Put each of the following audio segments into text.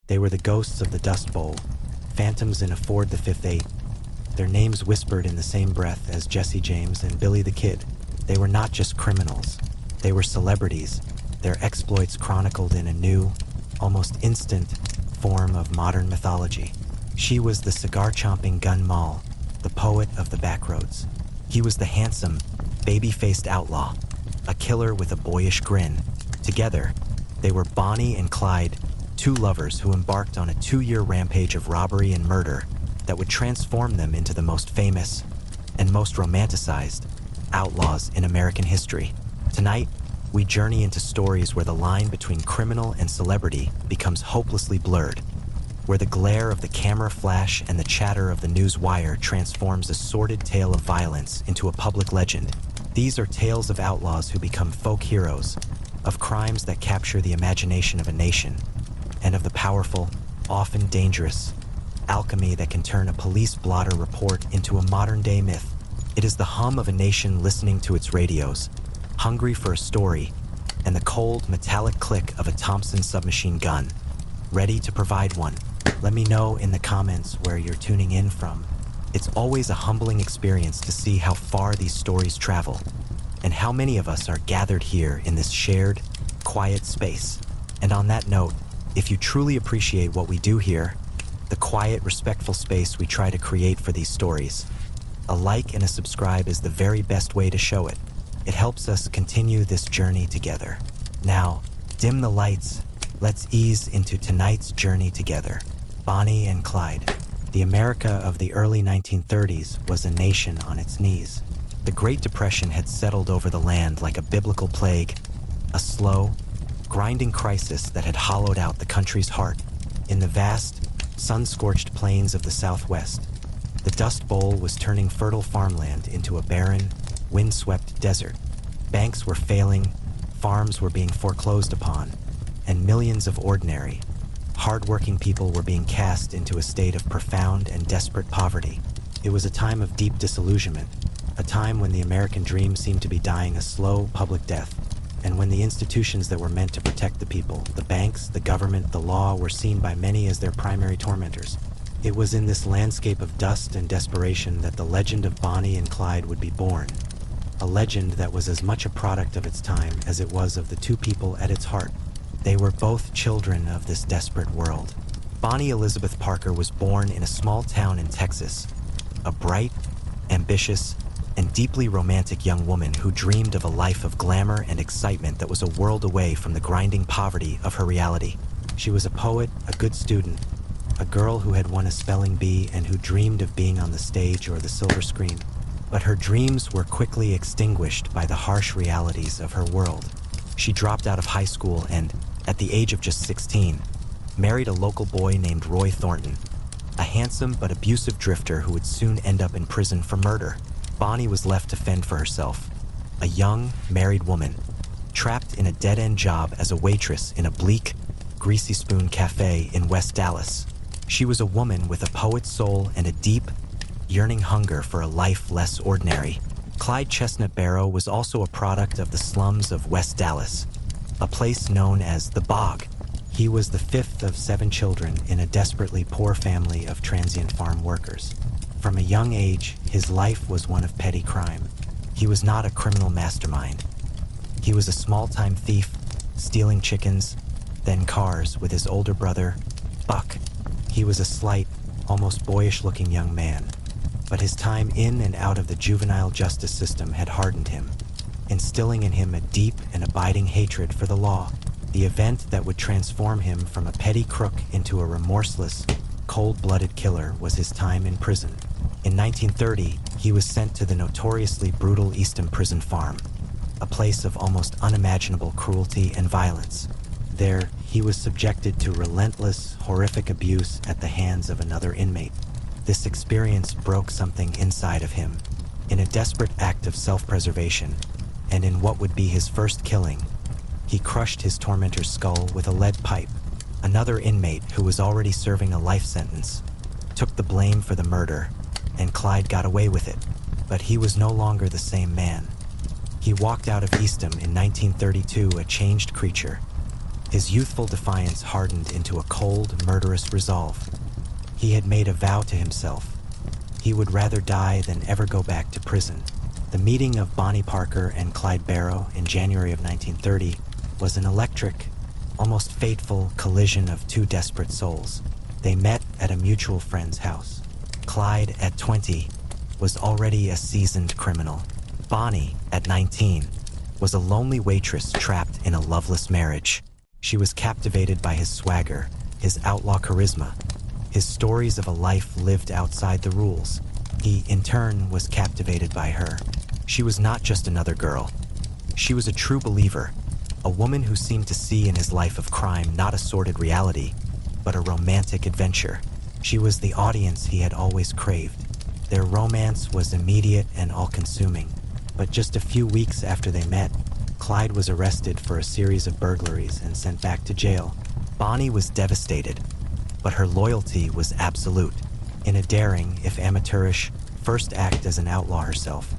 They were the ghosts of the Dust Bowl, phantoms in a Ford the Fifth Eight, their names whispered in the same breath as Jesse James and Billy the Kid. They were not just criminals, they were celebrities, their exploits chronicled in a new, almost instant, form of modern mythology. She was the cigar-chomping gun moll, the poet of the backroads. He was the handsome, baby-faced outlaw, a killer with a boyish grin. Together, they were Bonnie and Clyde, two lovers who embarked on a 2-year rampage of robbery and murder that would transform them into the most famous and most romanticized outlaws in American history. Tonight, we journey into stories where the line between criminal and celebrity becomes hopelessly blurred, where the glare of the camera flash and the chatter of the news wire transforms a sordid tale of violence into a public legend. These are tales of outlaws who become folk heroes, of crimes that capture the imagination of a nation, and of the powerful, often dangerous, alchemy that can turn a police blotter report into a modern-day myth. It is the hum of a nation listening to its radios, hungry for a story, and the cold, metallic click of a Thompson submachine gun, ready to provide one. Let me know in the comments where you're tuning in from. It's always a humbling experience to see how far these stories travel, and how many of us are gathered here in this shared, quiet space. And on that note, if you truly appreciate what we do here, the quiet, respectful space we try to create for these stories, a like and a subscribe is the very best way to show it. It helps us continue this journey together. Now, dim the lights. Let's ease into tonight's journey together. Bonnie and Clyde. The America of the early 1930s was a nation on its knees. The Great Depression had settled over the land like a biblical plague, a slow, grinding crisis that had hollowed out the country's heart. In the vast, sun-scorched plains of the Southwest, the Dust Bowl was turning fertile farmland into a barren, windswept desert. Banks were failing, farms were being foreclosed upon, and millions of ordinary, hard-working people were being cast into a state of profound and desperate poverty. It was a time of deep disillusionment, a time when the American dream seemed to be dying a slow public death, and when the institutions that were meant to protect the people, the banks, the government, the law, were seen by many as their primary tormentors. It was in this landscape of dust and desperation that the legend of Bonnie and Clyde would be born, a legend that was as much a product of its time as it was of the two people at its heart. They were both children of this desperate world. Bonnie Elizabeth Parker was born in a small town in Texas, a bright, ambitious, and deeply romantic young woman who dreamed of a life of glamour and excitement that was a world away from the grinding poverty of her reality. She was a poet, a good student, a girl who had won a spelling bee and who dreamed of being on the stage or the silver screen. But her dreams were quickly extinguished by the harsh realities of her world. She dropped out of high school and, at the age of just 16, married a local boy named Roy Thornton, a handsome but abusive drifter who would soon end up in prison for murder. Bonnie was left to fend for herself, a young, married woman, trapped in a dead-end job as a waitress in a bleak, greasy spoon cafe in West Dallas. She was a woman with a poet's soul and a deep, yearning hunger for a life less ordinary. Clyde Chestnut Barrow was also a product of the slums of West Dallas, a place known as the Bog. He was the fifth of 7 children in a desperately poor family of transient farm workers. From a young age, his life was one of petty crime. He was not a criminal mastermind. He was a small-time thief, stealing chickens, then cars with his older brother, Buck. He was a slight, almost boyish-looking young man, but his time in and out of the juvenile justice system had hardened him, instilling in him a deep and abiding hatred for the law. The event that would transform him from a petty crook into a remorseless, cold-blooded killer was his time in prison. In 1930, he was sent to the notoriously brutal Eastham Prison Farm, a place of almost unimaginable cruelty and violence. There, he was subjected to relentless, horrific abuse at the hands of another inmate. This experience broke something inside of him. In a desperate act of self-preservation, and in what would be his first killing, he crushed his tormentor's skull with a lead pipe. Another inmate, who was already serving a life sentence, took the blame for the murder, and Clyde got away with it. But he was no longer the same man. He walked out of Eastham in 1932 a changed creature. His youthful defiance hardened into a cold, murderous resolve. He had made a vow to himself. He would rather die than ever go back to prison. The meeting of Bonnie Parker and Clyde Barrow in January of 1930 was an electric, almost fateful collision of two desperate souls. They met at a mutual friend's house. Clyde, at 20, was already a seasoned criminal. Bonnie, at 19, was a lonely waitress trapped in a loveless marriage. She was captivated by his swagger, his outlaw charisma, his stories of a life lived outside the rules. He, in turn, was captivated by her. She was not just another girl. She was a true believer, a woman who seemed to see in his life of crime not a sordid reality, but a romantic adventure. She was the audience he had always craved. Their romance was immediate and all-consuming. But just a few weeks after they met, Clyde was arrested for a series of burglaries and sent back to jail. Bonnie was devastated, but her loyalty was absolute. In a daring, if amateurish, first act as an outlaw herself,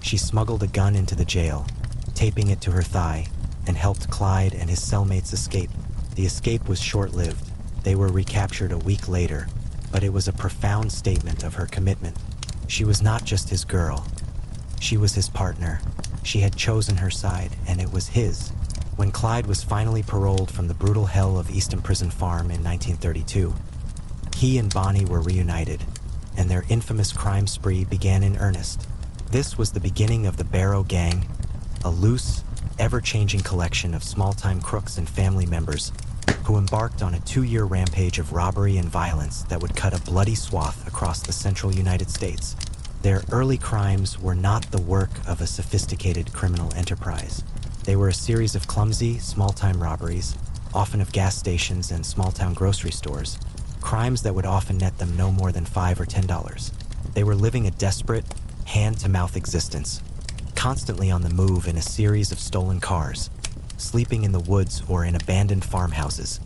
she smuggled a gun into the jail, taping it to her thigh, and helped Clyde and his cellmates escape. The escape was short-lived. They were recaptured a week later, but it was a profound statement of her commitment. She was not just his girl. She was his partner. She had chosen her side, and it was his. When Clyde was finally paroled from the brutal hell of Easton Prison Farm in 1932, he and Bonnie were reunited, and their infamous crime spree began in earnest. This was the beginning of the Barrow Gang, a loose, ever-changing collection of small-time crooks and family members who embarked on a 2-year rampage of robbery and violence that would cut a bloody swath across the central United States. Their early crimes were not the work of a sophisticated criminal enterprise. They were a series of clumsy, small-time robberies, often of gas stations and small-town grocery stores, crimes that would often net them no more than $5 or $10. They were living a desperate, hand-to-mouth existence, constantly on the move in a series of stolen cars, sleeping in the woods or in abandoned farmhouses,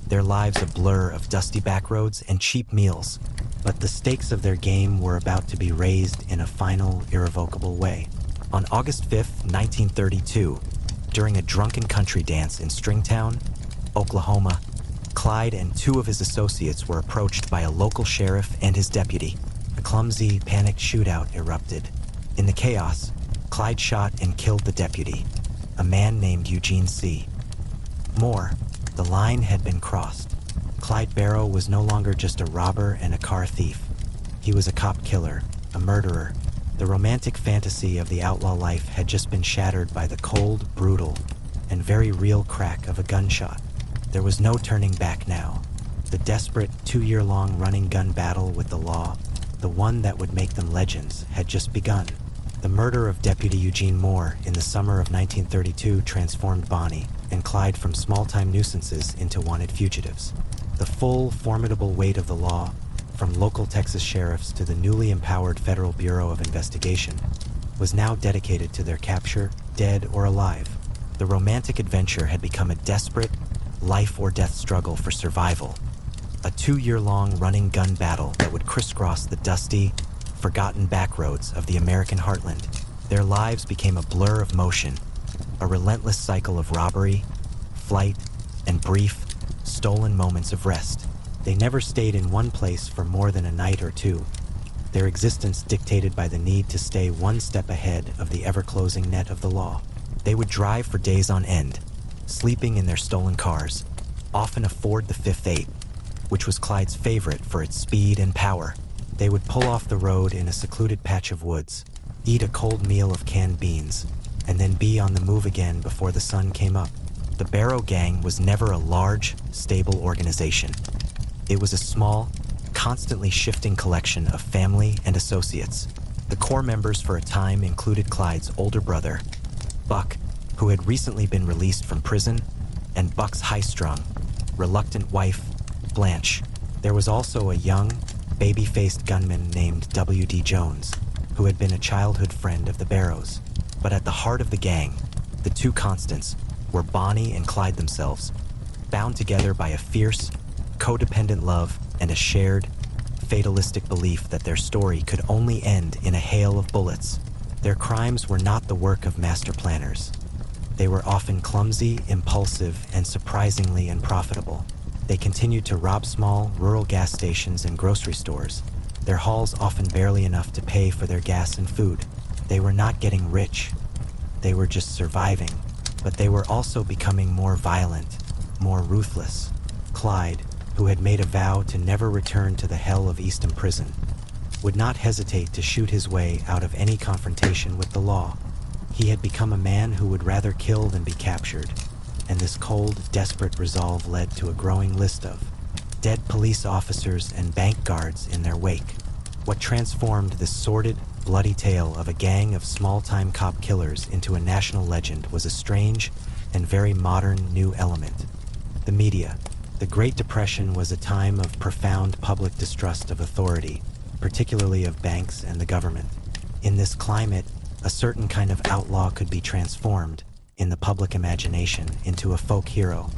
their lives a blur of dusty back roads and cheap meals. But the stakes of their game were about to be raised in a final, irrevocable way. On August 5th, 1932, during a drunken country dance in Stringtown, Oklahoma, Clyde and 2 of his associates were approached by a local sheriff and his deputy. A clumsy, panicked shootout erupted. In the chaos, Clyde shot and killed the deputy, a man named Eugene C. More, the line had been crossed. Clyde Barrow was no longer just a robber and a car thief. He was a cop killer, a murderer. The romantic fantasy of the outlaw life had just been shattered by the cold, brutal, and very real crack of a gunshot. There was no turning back now. The desperate 2-year-long running gun battle with the law, the one that would make them legends, had just begun. The murder of Deputy Eugene Moore in the summer of 1932 transformed Bonnie and Clyde from small-time nuisances into wanted fugitives. The full, formidable weight of the law, from local Texas sheriffs to the newly empowered Federal Bureau of Investigation, was now dedicated to their capture, dead or alive. The romantic adventure had become a desperate, life-or-death struggle for survival, a 2-year-long running gun battle that would crisscross the dusty, forgotten backroads of the American heartland. Their lives became a blur of motion, a relentless cycle of robbery, flight, and brief, stolen moments of rest. They never stayed in one place for more than a night or two, their existence dictated by the need to stay one step ahead of the ever-closing net of the law. They would drive for days on end, sleeping in their stolen cars, often a Ford the 5.8, which was Clyde's favorite for its speed and power. They would pull off the road in a secluded patch of woods, eat a cold meal of canned beans, and then be on the move again before the sun came up. The Barrow Gang was never a large, stable organization. It was a small, constantly shifting collection of family and associates. The core members for a time included Clyde's older brother, Buck, who had recently been released from prison, and Buck's high-strung, reluctant wife, Blanche. There was also a young, baby-faced gunman named W.D. Jones, who had been a childhood friend of the Barrows. But at the heart of the gang, the two constants were Bonnie and Clyde themselves, bound together by a fierce, codependent love and a shared, fatalistic belief that their story could only end in a hail of bullets. Their crimes were not the work of master planners. They were often clumsy, impulsive, and surprisingly unprofitable. They continued to rob small, rural gas stations and grocery stores, their hauls often barely enough to pay for their gas and food. They were not getting rich. They were just surviving. But they were also becoming more violent, more ruthless. Clyde, who had made a vow to never return to the hell of Eastham Prison, would not hesitate to shoot his way out of any confrontation with the law. He had become a man who would rather kill than be captured, and this cold, desperate resolve led to a growing list of dead police officers and bank guards in their wake. What transformed this sordid, bloody tale of a gang of small-time cop killers into a national legend was a strange and very modern new element: the media. The Great Depression was a time of profound public distrust of authority, particularly of banks and the government. In this climate, a certain kind of outlaw could be transformed, in the public imagination, into a folk hero.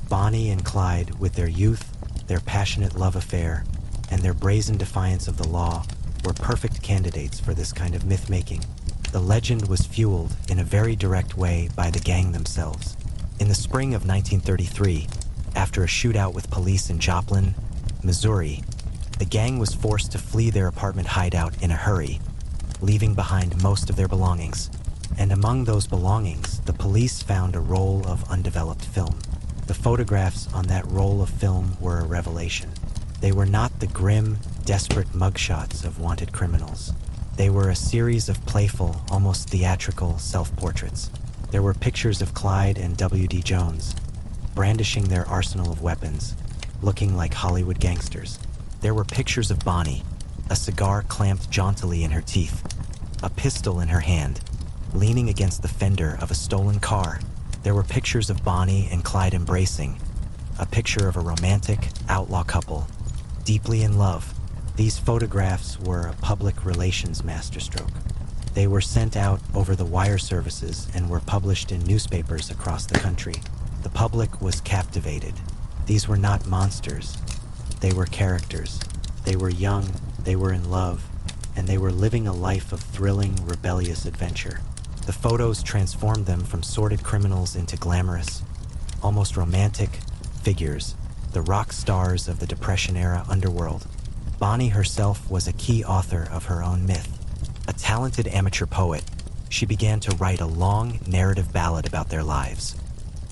Bonnie and Clyde, with their youth, their passionate love affair, and their brazen defiance of the law, were perfect candidates for this kind of myth-making. The legend was fueled in a very direct way by the gang themselves. In the spring of 1933, after a shootout with police in Joplin, Missouri, the gang was forced to flee their apartment hideout in a hurry, leaving behind most of their belongings. And among those belongings, the police found a roll of undeveloped film. The photographs on that roll of film were a revelation. They were not the grim, desperate mugshots of wanted criminals. They were a series of playful, almost theatrical self-portraits. There were pictures of Clyde and W.D. Jones, brandishing their arsenal of weapons, looking like Hollywood gangsters. There were pictures of Bonnie, a cigar clamped jauntily in her teeth, a pistol in her hand, leaning against the fender of a stolen car. There were pictures of Bonnie and Clyde embracing, a picture of a romantic, outlaw couple, deeply in love. These photographs were a public relations masterstroke. They were sent out over the wire services and were published in newspapers across the country. The public was captivated. These were not monsters. They were characters. They were young, they were in love, and they were living a life of thrilling, rebellious adventure. The photos transformed them from sordid criminals into glamorous, almost romantic figures, the rock stars of the Depression-era underworld. Bonnie herself was a key author of her own myth. A talented amateur poet, she began to write a long narrative ballad about their lives,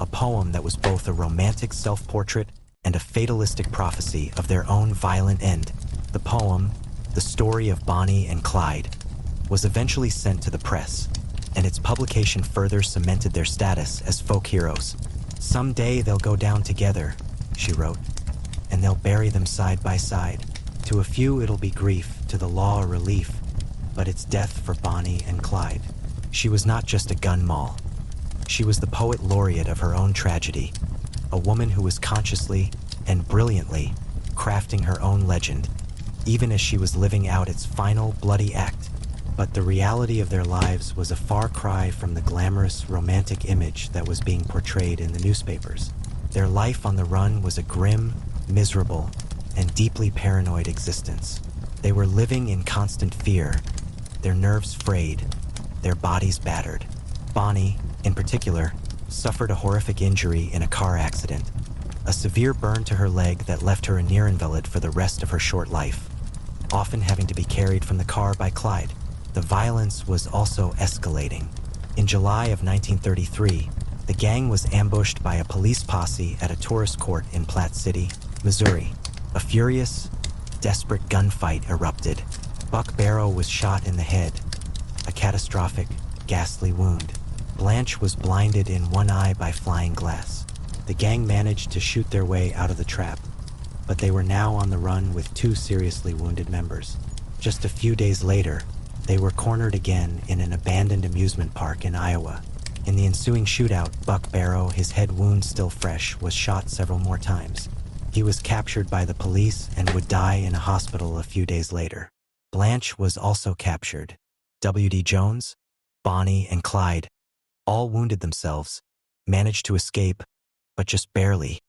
a poem that was both a romantic self-portrait and a fatalistic prophecy of their own violent end. The poem, The Story of Bonnie and Clyde, was eventually sent to the press, and its publication further cemented their status as folk heroes. "Someday they'll go down together," she wrote, "and they'll bury them side by side. To a few it'll be grief, to the law a relief, but it's death for Bonnie and Clyde." She was not just a gun moll. She was the poet laureate of her own tragedy, a woman who was consciously and brilliantly crafting her own legend, even as she was living out its final bloody act. But the reality of their lives was a far cry from the glamorous, romantic image that was being portrayed in the newspapers. Their life on the run was a grim, miserable, and deeply paranoid existence. They were living in constant fear, their nerves frayed, their bodies battered. Bonnie, in particular, suffered a horrific injury in a car accident, a severe burn to her leg that left her a near invalid for the rest of her short life, often having to be carried from the car by Clyde. The violence was also escalating. In July of 1933, the gang was ambushed by a police posse at a tourist court in Platte City, Missouri. A furious, desperate gunfight erupted. Buck Barrow was shot in the head, a catastrophic, ghastly wound. Blanche was blinded in one eye by flying glass. The gang managed to shoot their way out of the trap, but they were now on the run with two seriously wounded members. Just a few days later, they were cornered again in an abandoned amusement park in Iowa. In the ensuing shootout, Buck Barrow, his head wound still fresh, was shot several more times. He was captured by the police and would die in a hospital a few days later. Blanche was also captured. W.D. Jones, Bonnie, and Clyde all wounded themselves, managed to escape, but just barely,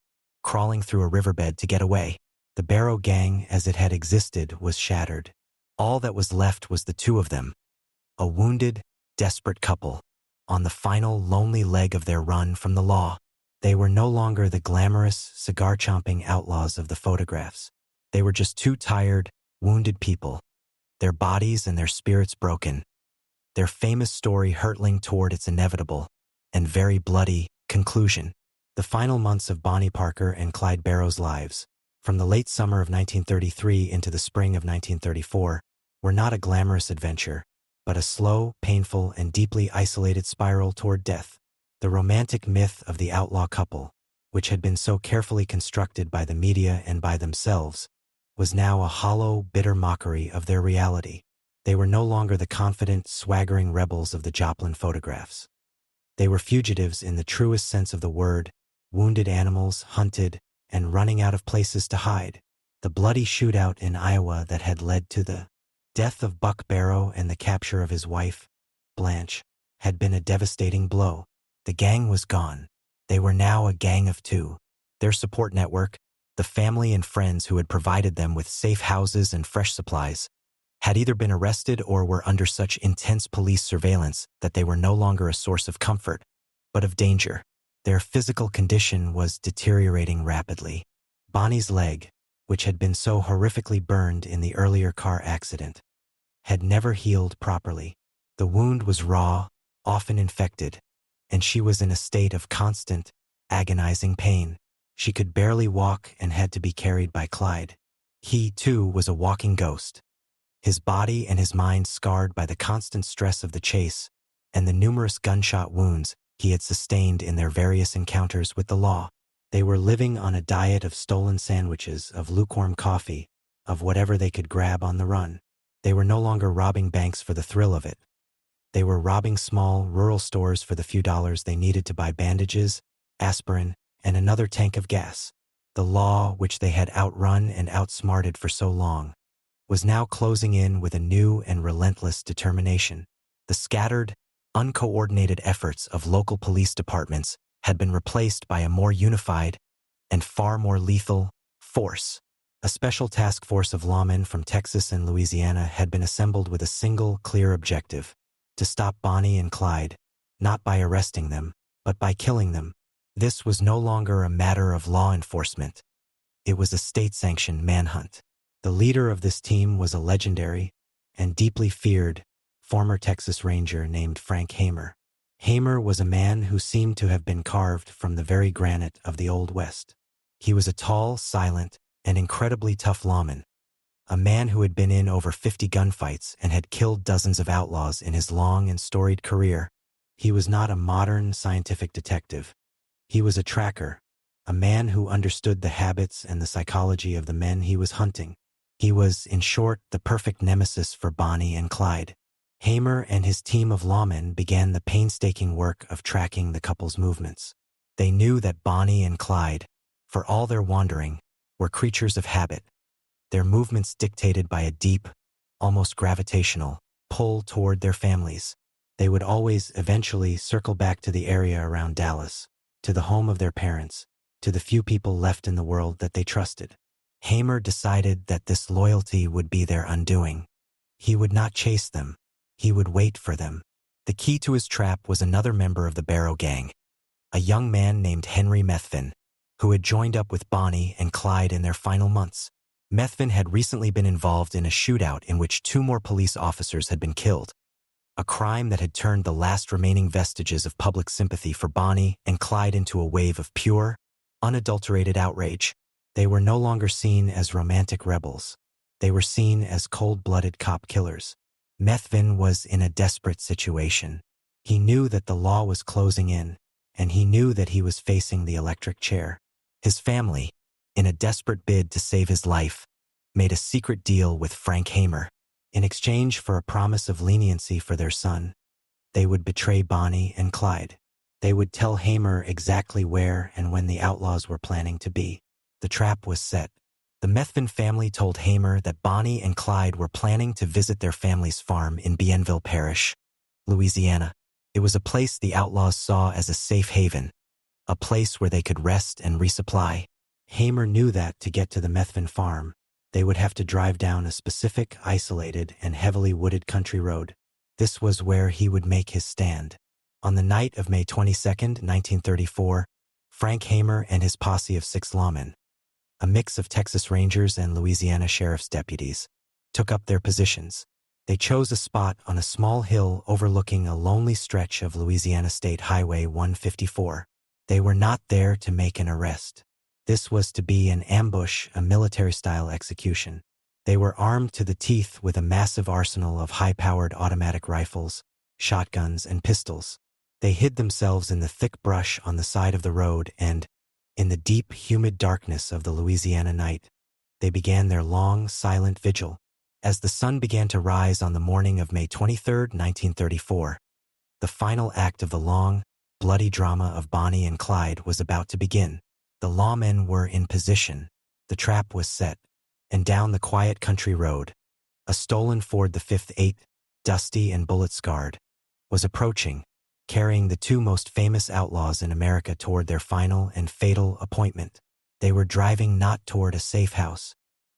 crawling through a riverbed to get away. The Barrow gang, as it had existed, was shattered. All that was left was the two of them, a wounded, desperate couple, on the final lonely leg of their run from the law. They were no longer the glamorous, cigar-chomping outlaws of the photographs. They were just two tired, wounded people, their bodies and their spirits broken, their famous story hurtling toward its inevitable and very bloody conclusion. The final months of Bonnie Parker and Clyde Barrow's lives, from the late summer of 1933 into the spring of 1934, were not a glamorous adventure, but a slow, painful, and deeply isolated spiral toward death. The romantic myth of the outlaw couple, which had been so carefully constructed by the media and by themselves, was now a hollow, bitter mockery of their reality. They were no longer the confident, swaggering rebels of the Joplin photographs. They were fugitives in the truest sense of the word, wounded animals, hunted, and running out of places to hide. The bloody shootout in Iowa that had led to the death of Buck Barrow and the capture of his wife, Blanche, had been a devastating blow. The gang was gone. They were now a gang of two. Their support network, the family and friends who had provided them with safe houses and fresh supplies, had either been arrested or were under such intense police surveillance that they were no longer a source of comfort, but of danger. Their physical condition was deteriorating rapidly. Bonnie's leg, which had been so horrifically burned in the earlier car accident, had never healed properly. The wound was raw, often infected, and she was in a state of constant, agonizing pain. She could barely walk and had to be carried by Clyde. He, too, was a walking ghost, his body and his mind scarred by the constant stress of the chase and the numerous gunshot wounds he had sustained in their various encounters with the law. They were living on a diet of stolen sandwiches, of lukewarm coffee, of whatever they could grab on the run. They were no longer robbing banks for the thrill of it. They were robbing small, rural stores for the few dollars they needed to buy bandages, aspirin, and another tank of gas. The law, which they had outrun and outsmarted for so long, was now closing in with a new and relentless determination. The scattered, uncoordinated efforts of local police departments had been replaced by a more unified and far more lethal force. A special task force of lawmen from Texas and Louisiana had been assembled with a single, clear objective: to stop Bonnie and Clyde, not by arresting them, but by killing them. This was no longer a matter of law enforcement. It was a state-sanctioned manhunt. The leader of this team was a legendary and deeply feared former Texas Ranger named Frank Hamer. Hamer was a man who seemed to have been carved from the very granite of the Old West. He was a tall, silent, and incredibly tough lawman, a man who had been in over 50 gunfights and had killed dozens of outlaws in his long and storied career. He was not a modern scientific detective. He was a tracker, a man who understood the habits and the psychology of the men he was hunting. He was, in short, the perfect nemesis for Bonnie and Clyde. Hamer and his team of lawmen began the painstaking work of tracking the couple's movements. They knew that Bonnie and Clyde, for all their wandering, were creatures of habit, their movements dictated by a deep, almost gravitational, pull toward their families. They would always eventually circle back to the area around Dallas, to the home of their parents, to the few people left in the world that they trusted. Hamer decided that this loyalty would be their undoing. He would not chase them. He would wait for them. The key to his trap was another member of the Barrow gang, a young man named Henry Methvin, who had joined up with Bonnie and Clyde in their final months. Methvin had recently been involved in a shootout in which 2 more police officers had been killed, a crime that had turned the last remaining vestiges of public sympathy for Bonnie and Clyde into a wave of pure, unadulterated outrage. They were no longer seen as romantic rebels. They were seen as cold-blooded cop killers. Methvin was in a desperate situation. He knew that the law was closing in, and he knew that he was facing the electric chair. His family, in a desperate bid to save his life, made a secret deal with Frank Hamer. In exchange for a promise of leniency for their son, they would betray Bonnie and Clyde. They would tell Hamer exactly where and when the outlaws were planning to be. The trap was set. The Methvin family told Hamer that Bonnie and Clyde were planning to visit their family's farm in Bienville Parish, Louisiana. It was a place the outlaws saw as a safe haven, a place where they could rest and resupply. Hamer knew that to get to the Methvin farm, they would have to drive down a specific, isolated, and heavily wooded country road. This was where he would make his stand. On the night of May 22nd, 1934, Frank Hamer and his posse of 6 lawmen, a mix of Texas Rangers and Louisiana Sheriff's deputies, took up their positions. They chose a spot on a small hill overlooking a lonely stretch of Louisiana State Highway 154. They were not there to make an arrest. This was to be an ambush, a military-style execution. They were armed to the teeth with a massive arsenal of high-powered automatic rifles, shotguns, and pistols. They hid themselves in the thick brush on the side of the road and, in the deep, humid darkness of the Louisiana night, they began their long, silent vigil. As the sun began to rise on the morning of May 23, 1934, the final act of the long, bloody drama of Bonnie and Clyde was about to begin. The lawmen were in position, the trap was set, and down the quiet country road, a stolen Ford the 5th, dusty and bullet-scarred, was approaching, carrying the 2 most famous outlaws in America toward their final and fatal appointment. They were driving not toward a safe house,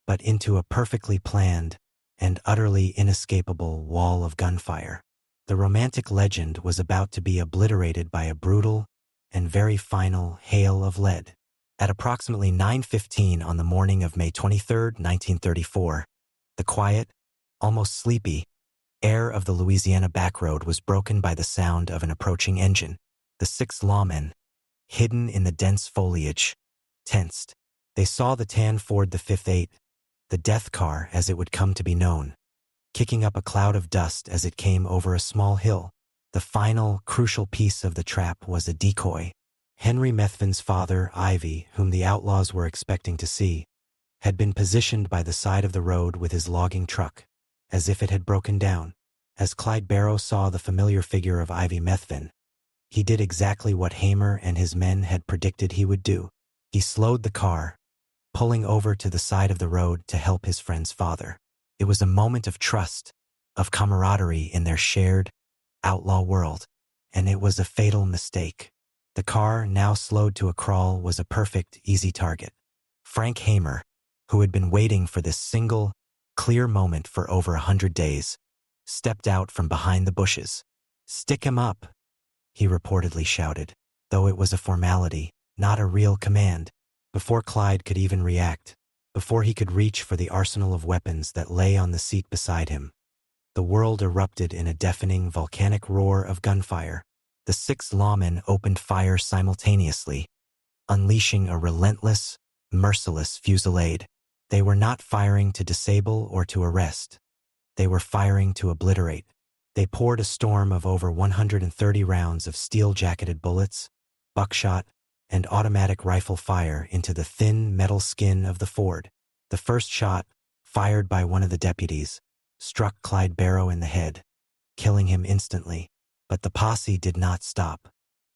but into a perfectly planned and utterly inescapable wall of gunfire. The romantic legend was about to be obliterated by a brutal and very final hail of lead. At approximately 9:15 on the morning of May 23, 1934, the quiet, almost sleepy, air of the Louisiana backroad was broken by the sound of an approaching engine. The 6 lawmen, hidden in the dense foliage, tensed. They saw the tan Ford the 5th, the death car as it would come to be known, kicking up a cloud of dust as it came over a small hill. The final, crucial piece of the trap was a decoy. Henry Methvin's father, Ivy, whom the outlaws were expecting to see, had been positioned by the side of the road with his logging truck, as if it had broken down. As Clyde Barrow saw the familiar figure of Ivy Methvin, he did exactly what Hamer and his men had predicted he would do. He slowed the car, pulling over to the side of the road to help his friend's father. It was a moment of trust, of camaraderie in their shared, outlaw world, and it was a fatal mistake. The car, now slowed to a crawl, was a perfect, easy target. Frank Hamer, who had been waiting for this single, clear moment for over 100 days, stepped out from behind the bushes. "Stick him up," he reportedly shouted, though it was a formality, not a real command. Before Clyde could even react, before he could reach for the arsenal of weapons that lay on the seat beside him, the world erupted in a deafening volcanic roar of gunfire. The 6 lawmen opened fire simultaneously, unleashing a relentless, merciless fusillade. They were not firing to disable or to arrest. They were firing to obliterate. They poured a storm of over 130 rounds of steel-jacketed bullets, buckshot, and automatic rifle fire into the thin metal skin of the Ford. The first shot, fired by one of the deputies, struck Clyde Barrow in the head, killing him instantly. But the posse did not stop.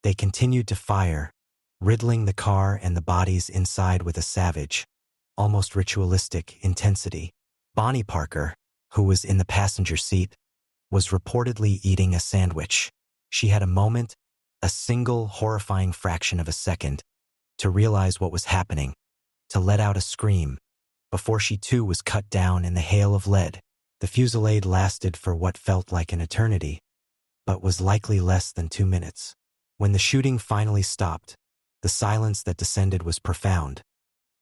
They continued to fire, riddling the car and the bodies inside with a savage, almost ritualistic intensity. Bonnie Parker, who was in the passenger seat, was reportedly eating a sandwich. She had a moment, a single horrifying fraction of a second, to realize what was happening, to let out a scream, before she too was cut down in the hail of lead. The fusillade lasted for what felt like an eternity, but was likely less than 2 minutes. When the shooting finally stopped, the silence that descended was profound,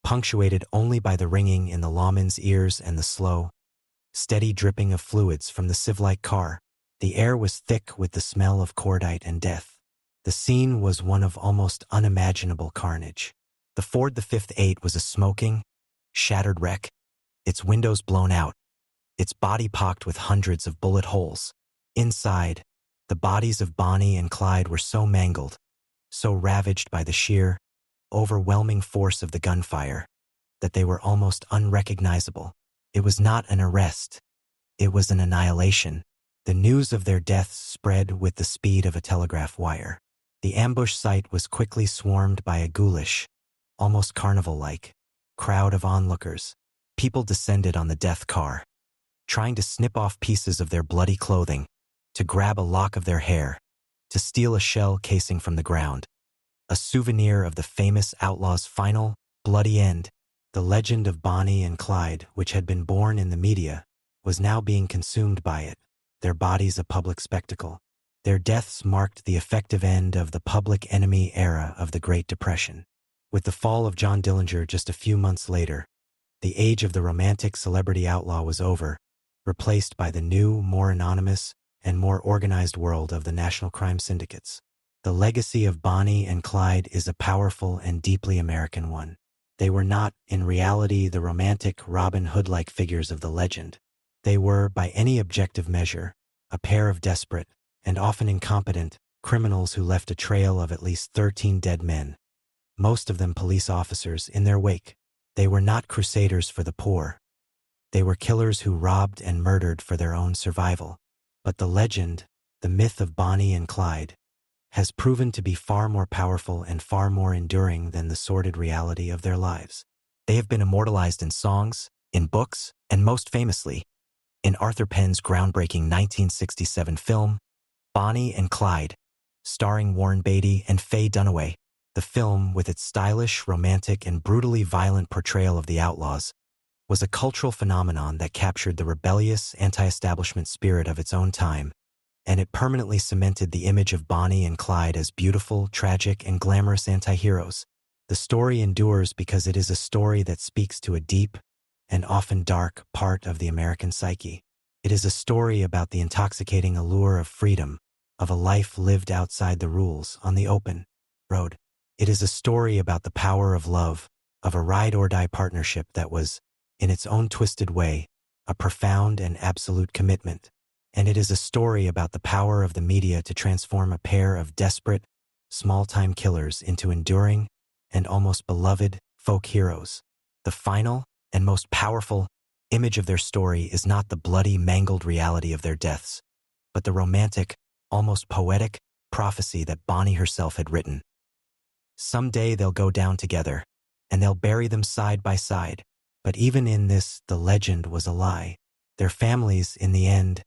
punctuated only by the ringing in the lawmen's ears and the slow, steady dripping of fluids from the sieve-like car. The air was thick with the smell of cordite and death. The scene was one of almost unimaginable carnage. The Ford the 5th was a smoking, shattered wreck, its windows blown out, its body pocked with hundreds of bullet holes. Inside, the bodies of Bonnie and Clyde were so mangled, so ravaged by the sheer, overwhelming force of the gunfire, that they were almost unrecognizable. It was not an arrest. It was an annihilation. The news of their deaths spread with the speed of a telegraph wire. The ambush site was quickly swarmed by a ghoulish, almost carnival-like, crowd of onlookers. People descended on the death car, trying to snip off pieces of their bloody clothing, to grab a lock of their hair, to steal a shell casing from the ground, a souvenir of the famous outlaw's final, bloody end. The legend of Bonnie and Clyde, which had been born in the media, was now being consumed by it, their bodies a public spectacle. Their deaths marked the effective end of the public enemy era of the Great Depression. With the fall of John Dillinger just a few months later, the age of the romantic celebrity outlaw was over, replaced by the new, more anonymous, and more organized world of the national crime syndicates. The legacy of Bonnie and Clyde is a powerful and deeply American one. They were not, in reality, the romantic Robin Hood-like figures of the legend. They were, by any objective measure, a pair of desperate, and often incompetent, criminals who left a trail of at least 13 dead men, most of them police officers, in their wake. They were not crusaders for the poor. They were killers who robbed and murdered for their own survival. But the legend, the myth of Bonnie and Clyde, has proven to be far more powerful and far more enduring than the sordid reality of their lives. They have been immortalized in songs, in books, and most famously, in Arthur Penn's groundbreaking 1967 film, Bonnie and Clyde, starring Warren Beatty and Faye Dunaway. The film, with its stylish, romantic, and brutally violent portrayal of the outlaws, was a cultural phenomenon that captured the rebellious, anti-establishment spirit of its own time, and it permanently cemented the image of Bonnie and Clyde as beautiful, tragic, and glamorous anti-heroes. The story endures because it is a story that speaks to a deep and often dark part of the American psyche. It is a story about the intoxicating allure of freedom, of a life lived outside the rules on the open road. It is a story about the power of love, of a ride-or-die partnership that was, in its own twisted way, a profound and absolute commitment. And it is a story about the power of the media to transform a pair of desperate, small-time killers into enduring and almost beloved folk heroes. The final and most powerful image of their story is not the bloody, mangled reality of their deaths, but the romantic, almost poetic prophecy that Bonnie herself had written. Someday they'll go down together, and they'll bury them side by side. But even in this, the legend was a lie. Their families, in the end,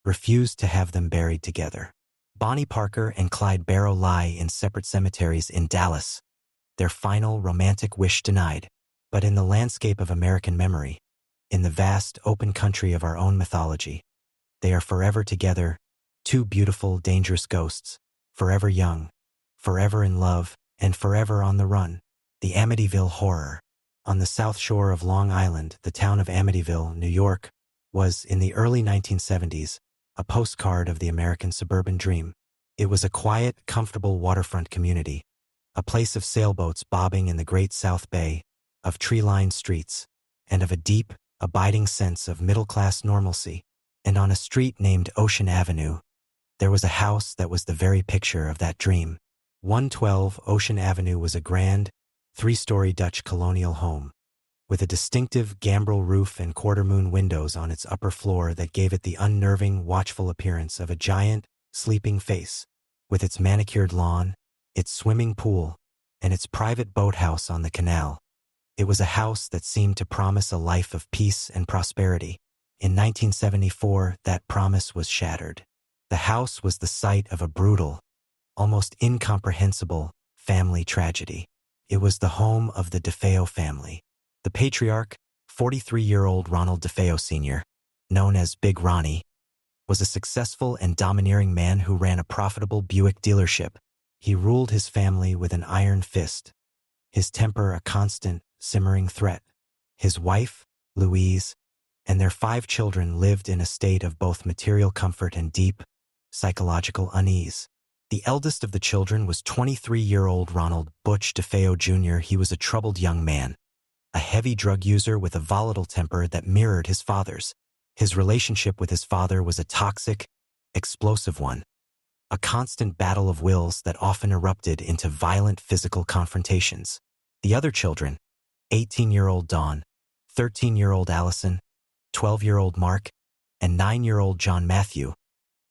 refused to have them buried together. Bonnie Parker and Clyde Barrow lie in separate cemeteries in Dallas, their final romantic wish denied. But in the landscape of American memory, in the vast, open country of our own mythology, they are forever together, two beautiful, dangerous ghosts, forever young, forever in love, and forever on the run. The Amityville Horror. On the south shore of Long Island, the town of Amityville, New York, was, in the early 1970s, a postcard of the American suburban dream. It was a quiet, comfortable waterfront community, a place of sailboats bobbing in the Great South Bay, of tree-lined streets, and of a deep, abiding sense of middle-class normalcy. And on a street named Ocean Avenue, there was a house that was the very picture of that dream. 112 Ocean Avenue was a grand, three-story Dutch colonial home, with a distinctive gambrel roof and quarter-moon windows on its upper floor that gave it the unnerving, watchful appearance of a giant, sleeping face, with its manicured lawn, its swimming pool, and its private boathouse on the canal. It was a house that seemed to promise a life of peace and prosperity. In 1974, that promise was shattered. The house was the site of a brutal, almost incomprehensible, family tragedy. It was the home of the DeFeo family. The patriarch, 43-year-old Ronald DeFeo Sr., known as Big Ronnie, was a successful and domineering man who ran a profitable Buick dealership. He ruled his family with an iron fist, his temper a constant, simmering threat. His wife, Louise, and their 5 children lived in a state of both material comfort and deep, psychological unease. The eldest of the children was 23-year-old Ronald Butch DeFeo Jr. He was a troubled young man, a heavy drug user with a volatile temper that mirrored his father's. His relationship with his father was a toxic, explosive one, a constant battle of wills that often erupted into violent physical confrontations. The other children, 18-year-old Dawn, 13-year-old Allison, 12-year-old Mark, and 9-year-old John Matthew,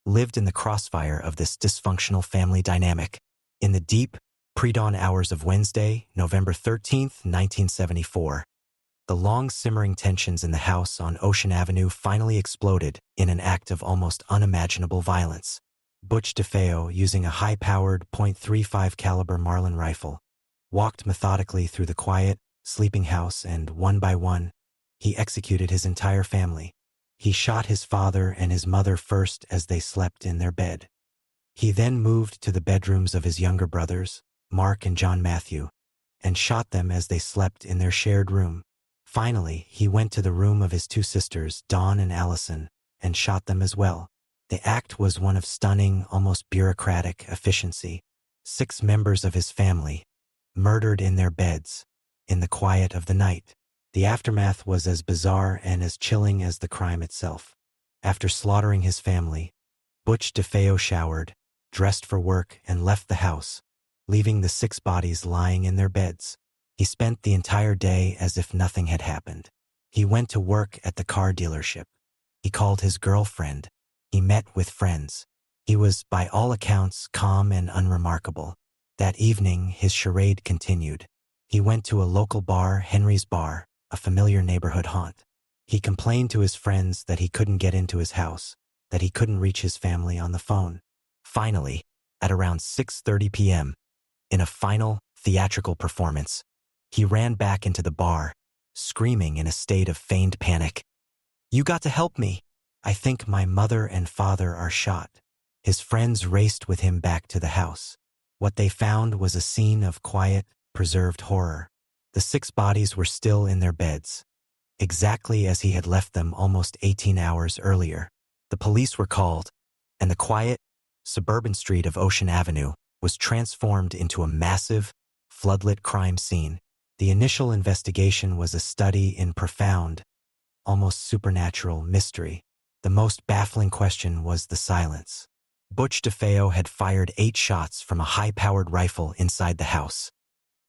lived in the crossfire of this dysfunctional family dynamic. In the deep, pre-dawn hours of Wednesday, November 13th, 1974, the long simmering tensions in the house on Ocean Avenue finally exploded in an act of almost unimaginable violence. Butch DeFeo, using a high-powered .35 caliber Marlin rifle, walked methodically through the quiet, sleeping house and, one by one, he executed his entire family. He shot his father and his mother first as they slept in their bed. He then moved to the bedrooms of his younger brothers, Mark and John Matthew, and shot them as they slept in their shared room. Finally, he went to the room of his two sisters, Dawn and Allison, and shot them as well. The act was one of stunning, almost bureaucratic efficiency. 6 members of his family, murdered in their beds, in the quiet of the night. The aftermath was as bizarre and as chilling as the crime itself. After slaughtering his family, Butch DeFeo showered, dressed for work, and left the house, leaving the 6 bodies lying in their beds. He spent the entire day as if nothing had happened. He went to work at the car dealership. He called his girlfriend. He met with friends. He was, by all accounts, calm and unremarkable. That evening, his charade continued. He went to a local bar, Henry's Bar, a familiar neighborhood haunt. He complained to his friends that he couldn't get into his house, that he couldn't reach his family on the phone. Finally, at around 6:30 p.m., in a final theatrical performance, he ran back into the bar, screaming in a state of feigned panic. "You got to help me. I think my mother and father are shot." His friends raced with him back to the house. What they found was a scene of quiet, preserved horror. The 6 bodies were still in their beds, exactly as he had left them almost 18 hours earlier. The police were called, and the quiet, suburban street of Ocean Avenue was transformed into a massive, floodlit crime scene. The initial investigation was a study in profound, almost supernatural mystery. The most baffling question was the silence. Butch DeFeo had fired 8 shots from a high-powered rifle inside the house,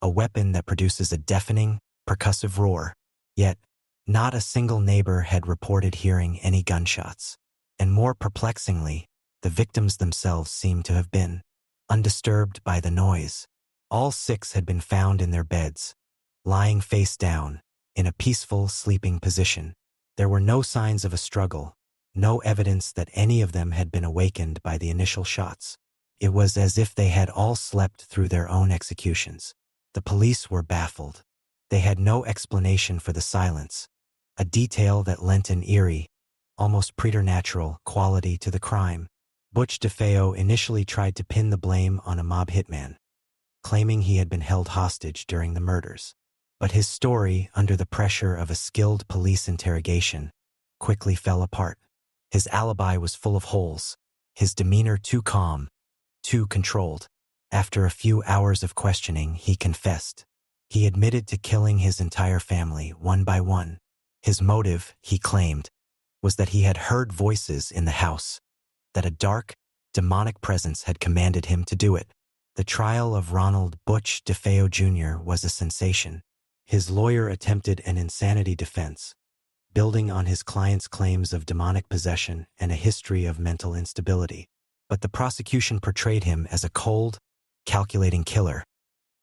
a weapon that produces a deafening, percussive roar. Yet, not a single neighbor had reported hearing any gunshots. And more perplexingly, the victims themselves seemed to have been undisturbed by the noise. All 6 had been found in their beds, lying face down, in a peaceful, sleeping position. There were no signs of a struggle, no evidence that any of them had been awakened by the initial shots. It was as if they had all slept through their own executions. The police were baffled. They had no explanation for the silence, a detail that lent an eerie, almost preternatural quality to the crime. Butch DeFeo initially tried to pin the blame on a mob hitman, claiming he had been held hostage during the murders. But his story, under the pressure of a skilled police interrogation, quickly fell apart. His alibi was full of holes, his demeanor too calm, too controlled. After a few hours of questioning, he confessed. He admitted to killing his entire family, one by one. His motive, he claimed, was that he had heard voices in the house, that a dark, demonic presence had commanded him to do it. The trial of Ronald Butch DeFeo Jr. was a sensation. His lawyer attempted an insanity defense, building on his client's claims of demonic possession and a history of mental instability. But the prosecution portrayed him as a cold, calculating killer,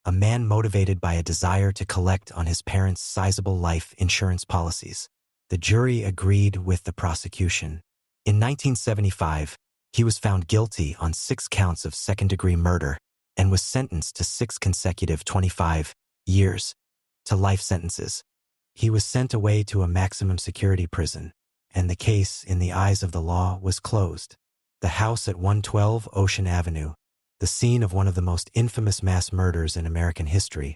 a man motivated by a desire to collect on his parents' sizable life insurance policies. The jury agreed with the prosecution. In 1975, he was found guilty on 6 counts of second-degree murder and was sentenced to 6 consecutive 25 years to life sentences. He was sent away to a maximum security prison, and the case, in the eyes of the law, was closed. The house at 112 Ocean Avenue, the scene of one of the most infamous mass murders in American history,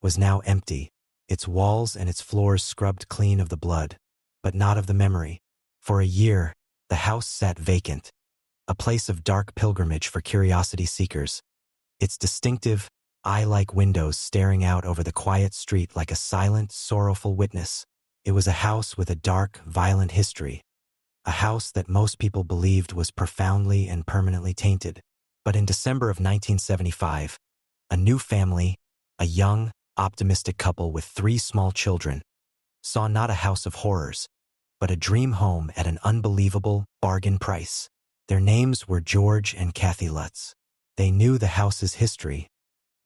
was now empty, its walls and its floors scrubbed clean of the blood, but not of the memory. For a year, the house sat vacant, a place of dark pilgrimage for curiosity seekers, its distinctive, eye-like windows staring out over the quiet street like a silent, sorrowful witness. It was a house with a dark, violent history, a house that most people believed was profoundly and permanently tainted. But in December of 1975, a new family, a young, optimistic couple with 3 small children, saw not a house of horrors, but a dream home at an unbelievable bargain price. Their names were George and Kathy Lutz. They knew the house's history,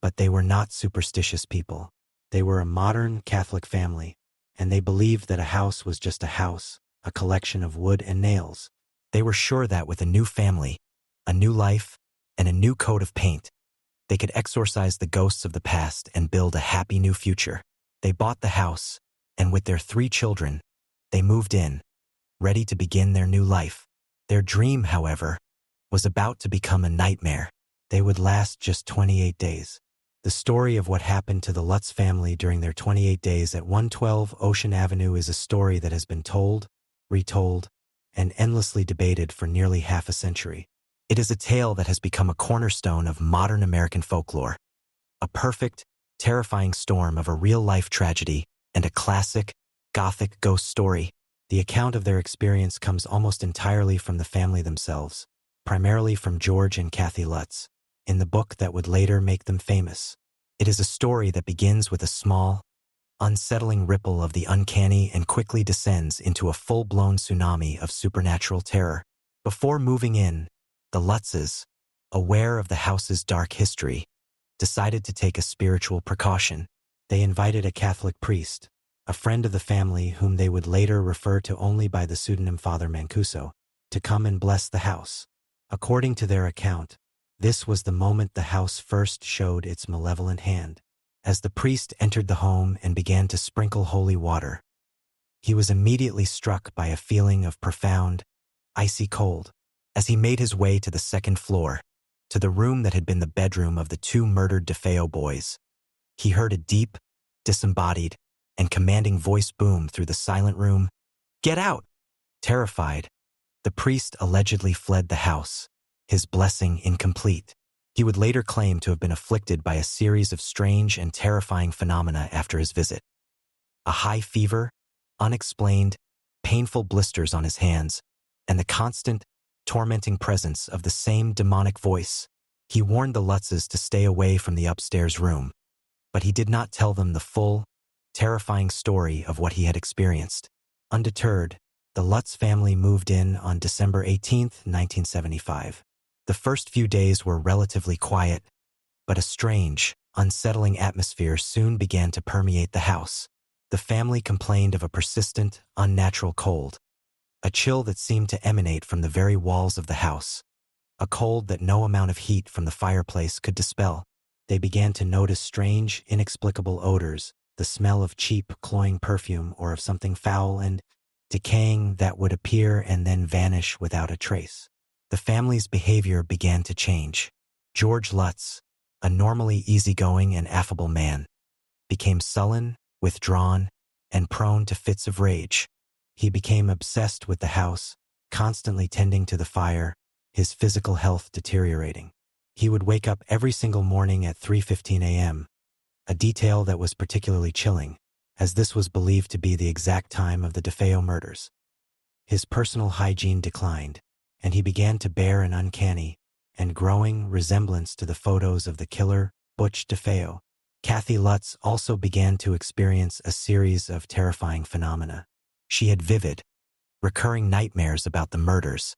but they were not superstitious people. They were a modern Catholic family, and they believed that a house was just a house, a collection of wood and nails. They were sure that with a new family, a new life, and a new coat of paint, they could exorcise the ghosts of the past and build a happy new future. They bought the house, and with their 3 children, they moved in, ready to begin their new life. Their dream, however, was about to become a nightmare. They would last just 28 days. The story of what happened to the Lutz family during their 28 days at 112 Ocean Avenue is a story that has been told, retold, and endlessly debated for nearly half a century. It is a tale that has become a cornerstone of modern American folklore, a perfect, terrifying storm of a real-life tragedy and a classic, Gothic ghost story. The account of their experience comes almost entirely from the family themselves, primarily from George and Kathy Lutz, in the book that would later make them famous. It is a story that begins with a small, unsettling ripple of the uncanny and quickly descends into a full-blown tsunami of supernatural terror. Before moving in, the Lutzes, aware of the house's dark history, decided to take a spiritual precaution. They invited a Catholic priest, a friend of the family whom they would later refer to only by the pseudonym Father Mancuso, to come and bless the house. According to their account, this was the moment the house first showed its malevolent hand. As the priest entered the home and began to sprinkle holy water, he was immediately struck by a feeling of profound, icy cold. As he made his way to the second floor, to the room that had been the bedroom of the two murdered DeFeo boys, he heard a deep, disembodied, and commanding voice boom through the silent room. "Get out!" Terrified, the priest allegedly fled the house, his blessing incomplete. He would later claim to have been afflicted by a series of strange and terrifying phenomena after his visit. A high fever, unexplained, painful blisters on his hands, and the constant, tormenting presence of the same demonic voice. He warned the Lutzes to stay away from the upstairs room, but he did not tell them the full, terrifying story of what he had experienced. Undeterred, the Lutz family moved in on December 18, 1975. The first few days were relatively quiet, but a strange, unsettling atmosphere soon began to permeate the house. The family complained of a persistent, unnatural cold, a chill that seemed to emanate from the very walls of the house, a cold that no amount of heat from the fireplace could dispel. They began to notice strange, inexplicable odors, the smell of cheap, cloying perfume or of something foul and decaying that would appear and then vanish without a trace. The family's behavior began to change. George Lutz, a normally easygoing and affable man, became sullen, withdrawn, and prone to fits of rage. He became obsessed with the house, constantly tending to the fire, his physical health deteriorating. He would wake up every single morning at 3:15 a.m., a detail that was particularly chilling, as this was believed to be the exact time of the DeFeo murders. His personal hygiene declined, and he began to bear an uncanny and growing resemblance to the photos of the killer, Butch DeFeo. Kathy Lutz also began to experience a series of terrifying phenomena. She had vivid, recurring nightmares about the murders,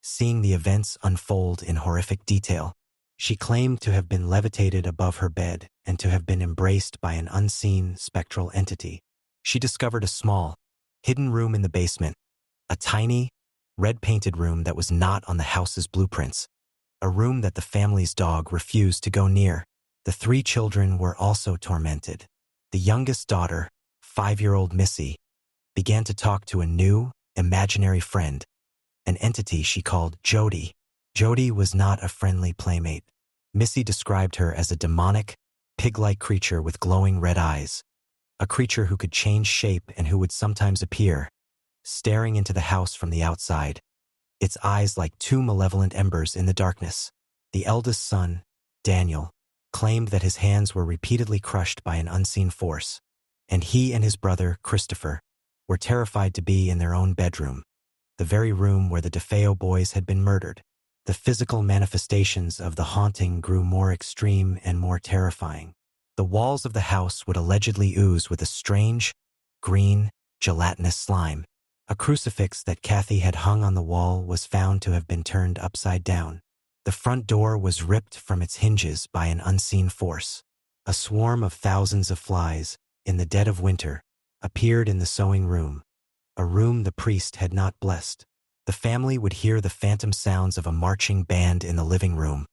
seeing the events unfold in horrific detail. She claimed to have been levitated above her bed and to have been embraced by an unseen, spectral entity. She discovered a small, hidden room in the basement, a tiny, red-painted room that was not on the house's blueprints, a room that the family's dog refused to go near. The three children were also tormented. The youngest daughter, 5-year-old Missy, began to talk to a new, imaginary friend, an entity she called Jody. Jody was not a friendly playmate. Missy described her as a demonic, pig-like creature with glowing red eyes, a creature who could change shape and who would sometimes appear, staring into the house from the outside, its eyes like two malevolent embers in the darkness. The eldest son, Daniel, claimed that his hands were repeatedly crushed by an unseen force, and he and his brother, Christopher, were terrified to be in their own bedroom, the very room where the DeFeo boys had been murdered. The physical manifestations of the haunting grew more extreme and more terrifying. The walls of the house would allegedly ooze with a strange, green, gelatinous slime. A crucifix that Kathy had hung on the wall was found to have been turned upside down. The front door was ripped from its hinges by an unseen force. A swarm of thousands of flies, in the dead of winter, appeared in the sewing room, a room the priest had not blessed. The family would hear the phantom sounds of a marching band in the living room,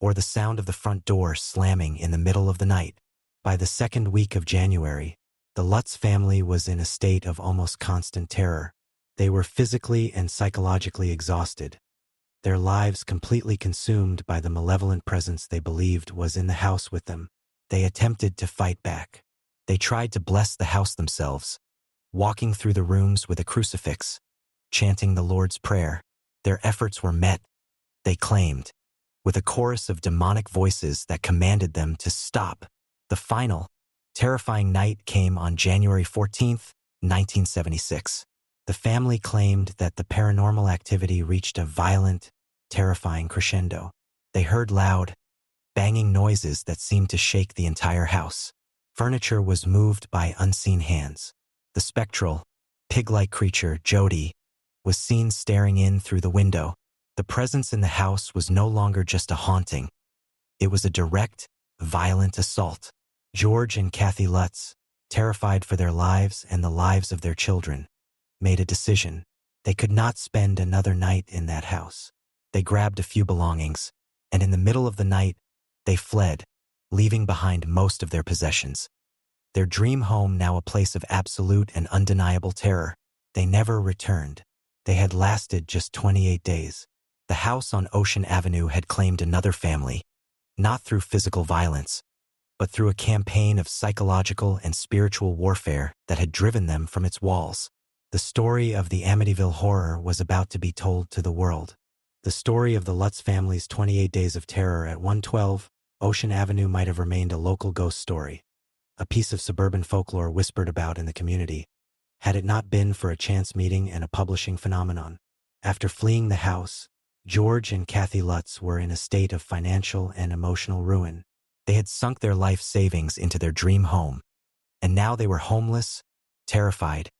or the sound of the front door slamming in the middle of the night. By the second week of January, the Lutz family was in a state of almost constant terror. They were physically and psychologically exhausted, their lives completely consumed by the malevolent presence they believed was in the house with them. They attempted to fight back. They tried to bless the house themselves, walking through the rooms with a crucifix, chanting the Lord's Prayer. Their efforts were met, they claimed, with a chorus of demonic voices that commanded them to stop. The final, terrifying night came on January 14th, 1976. The family claimed that the paranormal activity reached a violent, terrifying crescendo. They heard loud, banging noises that seemed to shake the entire house. Furniture was moved by unseen hands. The spectral, pig-like creature, Jody, was seen staring in through the window. The presence in the house was no longer just a haunting. It was a direct, violent assault. George and Kathy Lutz, terrified for their lives and the lives of their children, made a decision. They could not spend another night in that house. They grabbed a few belongings, and in the middle of the night, they fled, leaving behind most of their possessions. Their dream home now a place of absolute and undeniable terror. They never returned. They had lasted just 28 days. The house on Ocean Avenue had claimed another family, not through physical violence, but through a campaign of psychological and spiritual warfare that had driven them from its walls. The story of the Amityville Horror was about to be told to the world. The story of the Lutz family's 28 days of terror at 112 Ocean Avenue might have remained a local ghost story, a piece of suburban folklore whispered about in the community, had it not been for a chance meeting and a publishing phenomenon. After fleeing the house, George and Kathy Lutz were in a state of financial and emotional ruin. They had sunk their life savings into their dream home, and now they were homeless, terrified,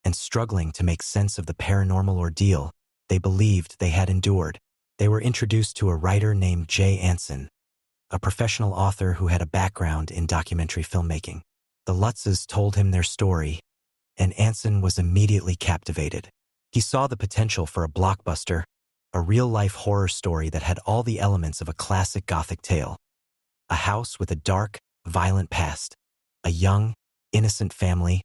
and struggling to make sense of the paranormal ordeal they believed they had endured. They were introduced to a writer named Jay Anson, a professional author who had a background in documentary filmmaking. The Lutzes told him their story, and Anson was immediately captivated. He saw the potential for a blockbuster, a real-life horror story that had all the elements of a classic Gothic tale. A house with a dark, violent past, a young, innocent family,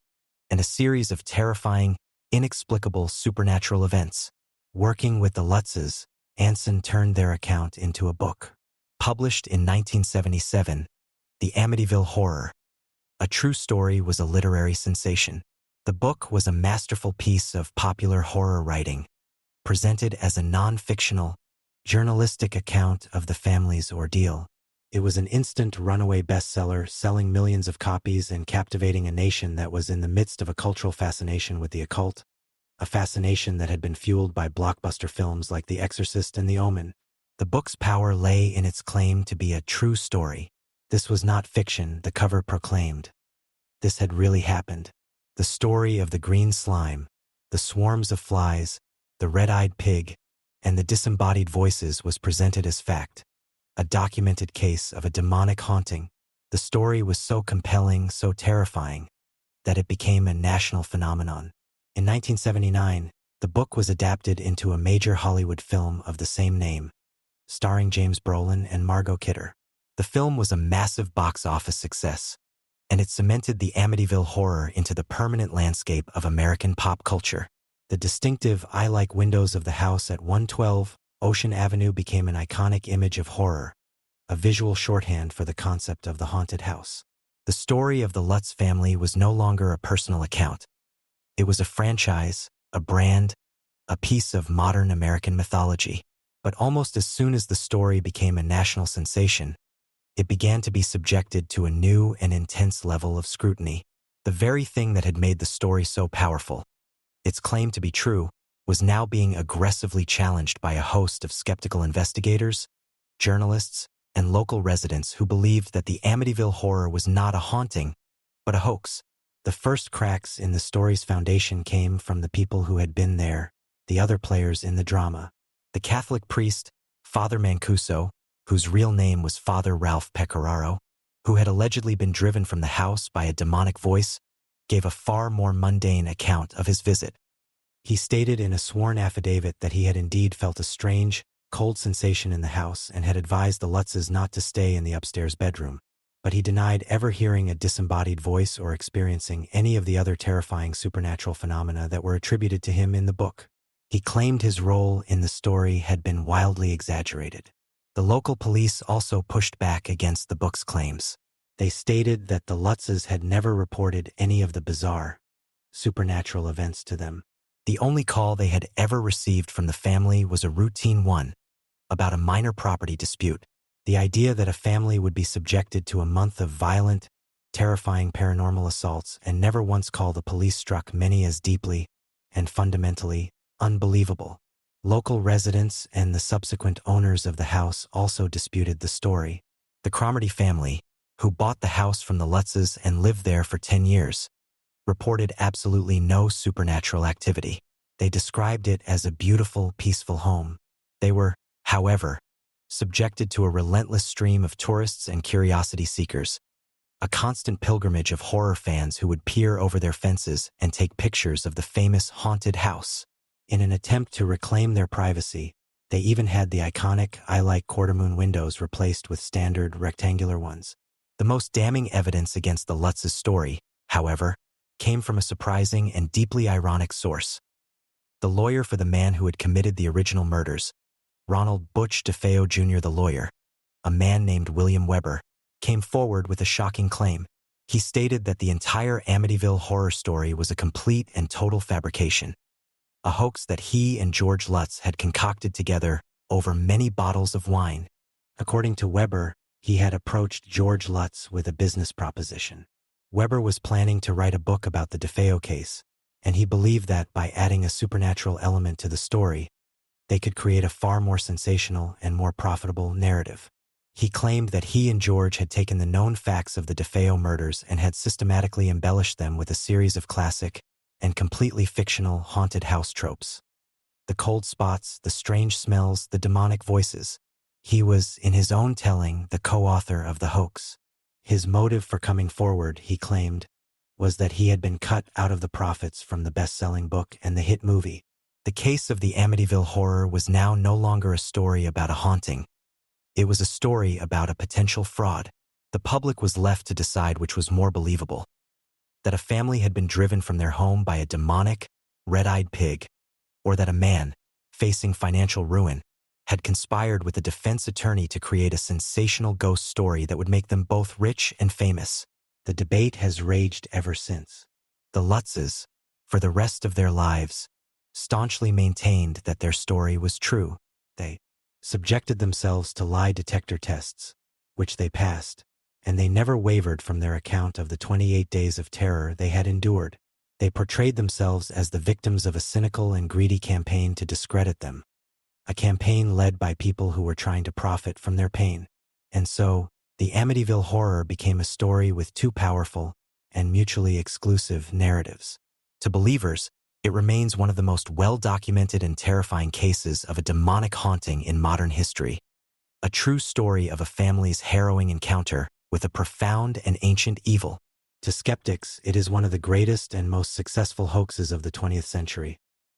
and a series of terrifying, inexplicable supernatural events. Working with the Lutzes, Anson turned their account into a book. Published in 1977, The Amityville Horror, a true story, was a literary sensation. The book was a masterful piece of popular horror writing, presented as a non-fictional, journalistic account of the family's ordeal. It was an instant runaway bestseller, selling millions of copies and captivating a nation that was in the midst of a cultural fascination with the occult, a fascination that had been fueled by blockbuster films like The Exorcist and The Omen. The book's power lay in its claim to be a true story. This was not fiction, the cover proclaimed. This had really happened. The story of the green slime, the swarms of flies, the red-eyed pig, and the disembodied voices was presented as fact, a documented case of a demonic haunting. The story was so compelling, so terrifying, that it became a national phenomenon. In 1979, the book was adapted into a major Hollywood film of the same name, starring James Brolin and Margot Kidder. The film was a massive box office success, and it cemented the Amityville Horror into the permanent landscape of American pop culture. The distinctive eye-like windows of the house at 112 Ocean Avenue became an iconic image of horror, a visual shorthand for the concept of the haunted house. The story of the Lutz family was no longer a personal account. It was a franchise, a brand, a piece of modern American mythology. But almost as soon as the story became a national sensation, it began to be subjected to a new and intense level of scrutiny. The very thing that had made the story so powerful, its claim to be true, was now being aggressively challenged by a host of skeptical investigators, journalists, and local residents who believed that the Amityville Horror was not a haunting, but a hoax. The first cracks in the story's foundation came from the people who had been there, the other players in the drama. The Catholic priest, Father Mancuso, whose real name was Father Ralph Pecoraro, who had allegedly been driven from the house by a demonic voice, gave a far more mundane account of his visit. He stated in a sworn affidavit that he had indeed felt a strange, cold sensation in the house and had advised the Lutzes not to stay in the upstairs bedroom, but he denied ever hearing a disembodied voice or experiencing any of the other terrifying supernatural phenomena that were attributed to him in the book. He claimed his role in the story had been wildly exaggerated. The local police also pushed back against the book's claims. They stated that the Lutzes had never reported any of the bizarre, supernatural events to them. The only call they had ever received from the family was a routine one about a minor property dispute. The idea that a family would be subjected to a month of violent, terrifying paranormal assaults and never once call the police struck many as deeply and fundamentally unbelievable. Local residents and the subsequent owners of the house also disputed the story. The Cromarty family, who bought the house from the Lutzes and lived there for 10 years, reported absolutely no supernatural activity. They described it as a beautiful, peaceful home. They were, however, subjected to a relentless stream of tourists and curiosity seekers, a constant pilgrimage of horror fans who would peer over their fences and take pictures of the famous haunted house. In an attempt to reclaim their privacy, they even had the iconic eye-like quarter-moon windows replaced with standard rectangular ones. The most damning evidence against the Lutz's story, however, came from a surprising and deeply ironic source. The lawyer for the man who had committed the original murders, Ronald Butch DeFeo Jr. The lawyer, a man named William Weber, came forward with a shocking claim. He stated that the entire Amityville horror story was a complete and total fabrication, a hoax that he and George Lutz had concocted together over many bottles of wine. According to Weber, he had approached George Lutz with a business proposition. Weber was planning to write a book about the DeFeo case, and he believed that by adding a supernatural element to the story, they could create a far more sensational and more profitable narrative. He claimed that he and George had taken the known facts of the DeFeo murders and had systematically embellished them with a series of classic and completely fictional haunted house tropes. The cold spots, the strange smells, the demonic voices. He was, in his own telling, the co-author of the hoax. His motive for coming forward, he claimed, was that he had been cut out of the profits from the best-selling book and the hit movie. The case of the Amityville Horror was now no longer a story about a haunting. It was a story about a potential fraud. The public was left to decide which was more believable: that a family had been driven from their home by a demonic, red-eyed pig, or that a man, facing financial ruin, had conspired with a defense attorney to create a sensational ghost story that would make them both rich and famous. The debate has raged ever since. The Lutzes, for the rest of their lives, staunchly maintained that their story was true. They subjected themselves to lie detector tests, which they passed, and they never wavered from their account of the 28 days of terror they had endured. They portrayed themselves as the victims of a cynical and greedy campaign to discredit them, a campaign led by people who were trying to profit from their pain. And so, the Amityville Horror became a story with two powerful and mutually exclusive narratives. To believers, it remains one of the most well-documented and terrifying cases of a demonic haunting in modern history, a true story of a family's harrowing encounter with a profound and ancient evil. To skeptics, it is one of the greatest and most successful hoaxes of the 20th century,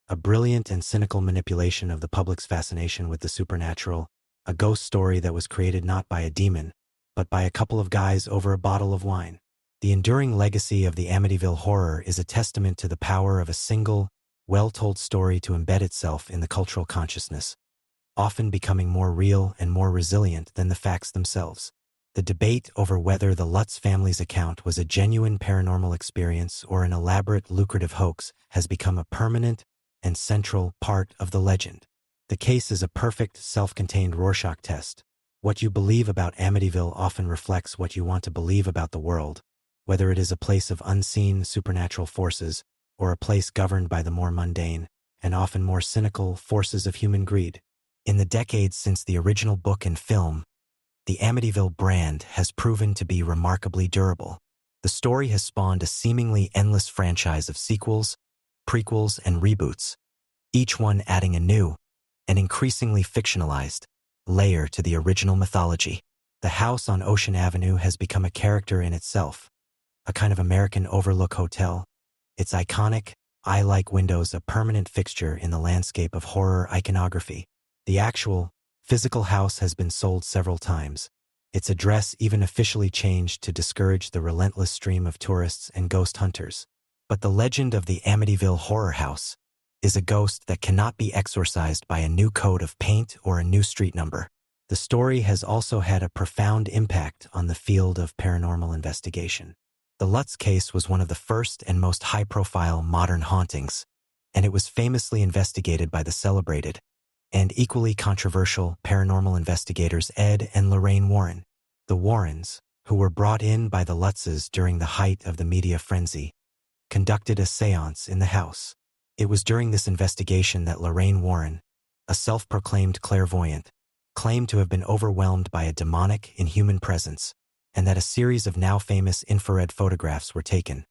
a brilliant and cynical manipulation of the public's fascination with the supernatural, a ghost story that was created not by a demon, but by a couple of guys over a bottle of wine. The enduring legacy of the Amityville Horror is a testament to the power of a single, well-told story to embed itself in the cultural consciousness, often becoming more real and more resilient than the facts themselves. The debate over whether the Lutz family's account was a genuine paranormal experience or an elaborate, lucrative hoax has become a permanent and central part of the legend. The case is a perfect, self-contained Rorschach test. What you believe about Amityville often reflects what you want to believe about the world, whether it is a place of unseen supernatural forces or a place governed by the more mundane and often more cynical forces of human greed. In the decades since the original book and film, the Amityville brand has proven to be remarkably durable. The story has spawned a seemingly endless franchise of sequels, prequels, and reboots, each one adding a new and increasingly fictionalized layer to the original mythology. The house on Ocean Avenue has become a character in itself, a kind of American overlook hotel, its iconic, eye-like windows a permanent fixture in the landscape of horror iconography. The actual, physical house has been sold several times, its address even officially changed to discourage the relentless stream of tourists and ghost hunters. But the legend of the Amityville Horror House is a ghost that cannot be exorcised by a new coat of paint or a new street number. The story has also had a profound impact on the field of paranormal investigation. The Lutz case was one of the first and most high-profile modern hauntings, and it was famously investigated by the celebrated and equally controversial paranormal investigators Ed and Lorraine Warren. The Warrens, who were brought in by the Lutzes during the height of the media frenzy, conducted a séance in the house. It was during this investigation that Lorraine Warren, a self-proclaimed clairvoyant, claimed to have been overwhelmed by a demonic, inhuman presence, and that a series of now-famous infrared photographs were taken,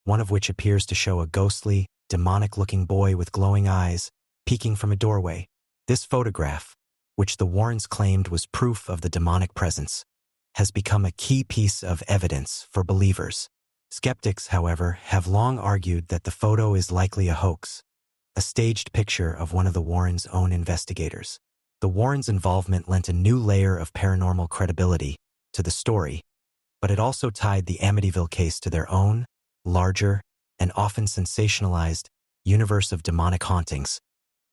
one of which appears to show a ghostly, demonic-looking boy with glowing eyes peeking from a doorway. This photograph, which the Warrens claimed was proof of the demonic presence, has become a key piece of evidence for believers. Skeptics, however, have long argued that the photo is likely a hoax, a staged picture of one of the Warrens' own investigators. The Warrens' involvement lent a new layer of paranormal credibility to the story, but it also tied the Amityville case to their own, larger, and often sensationalized universe of demonic hauntings,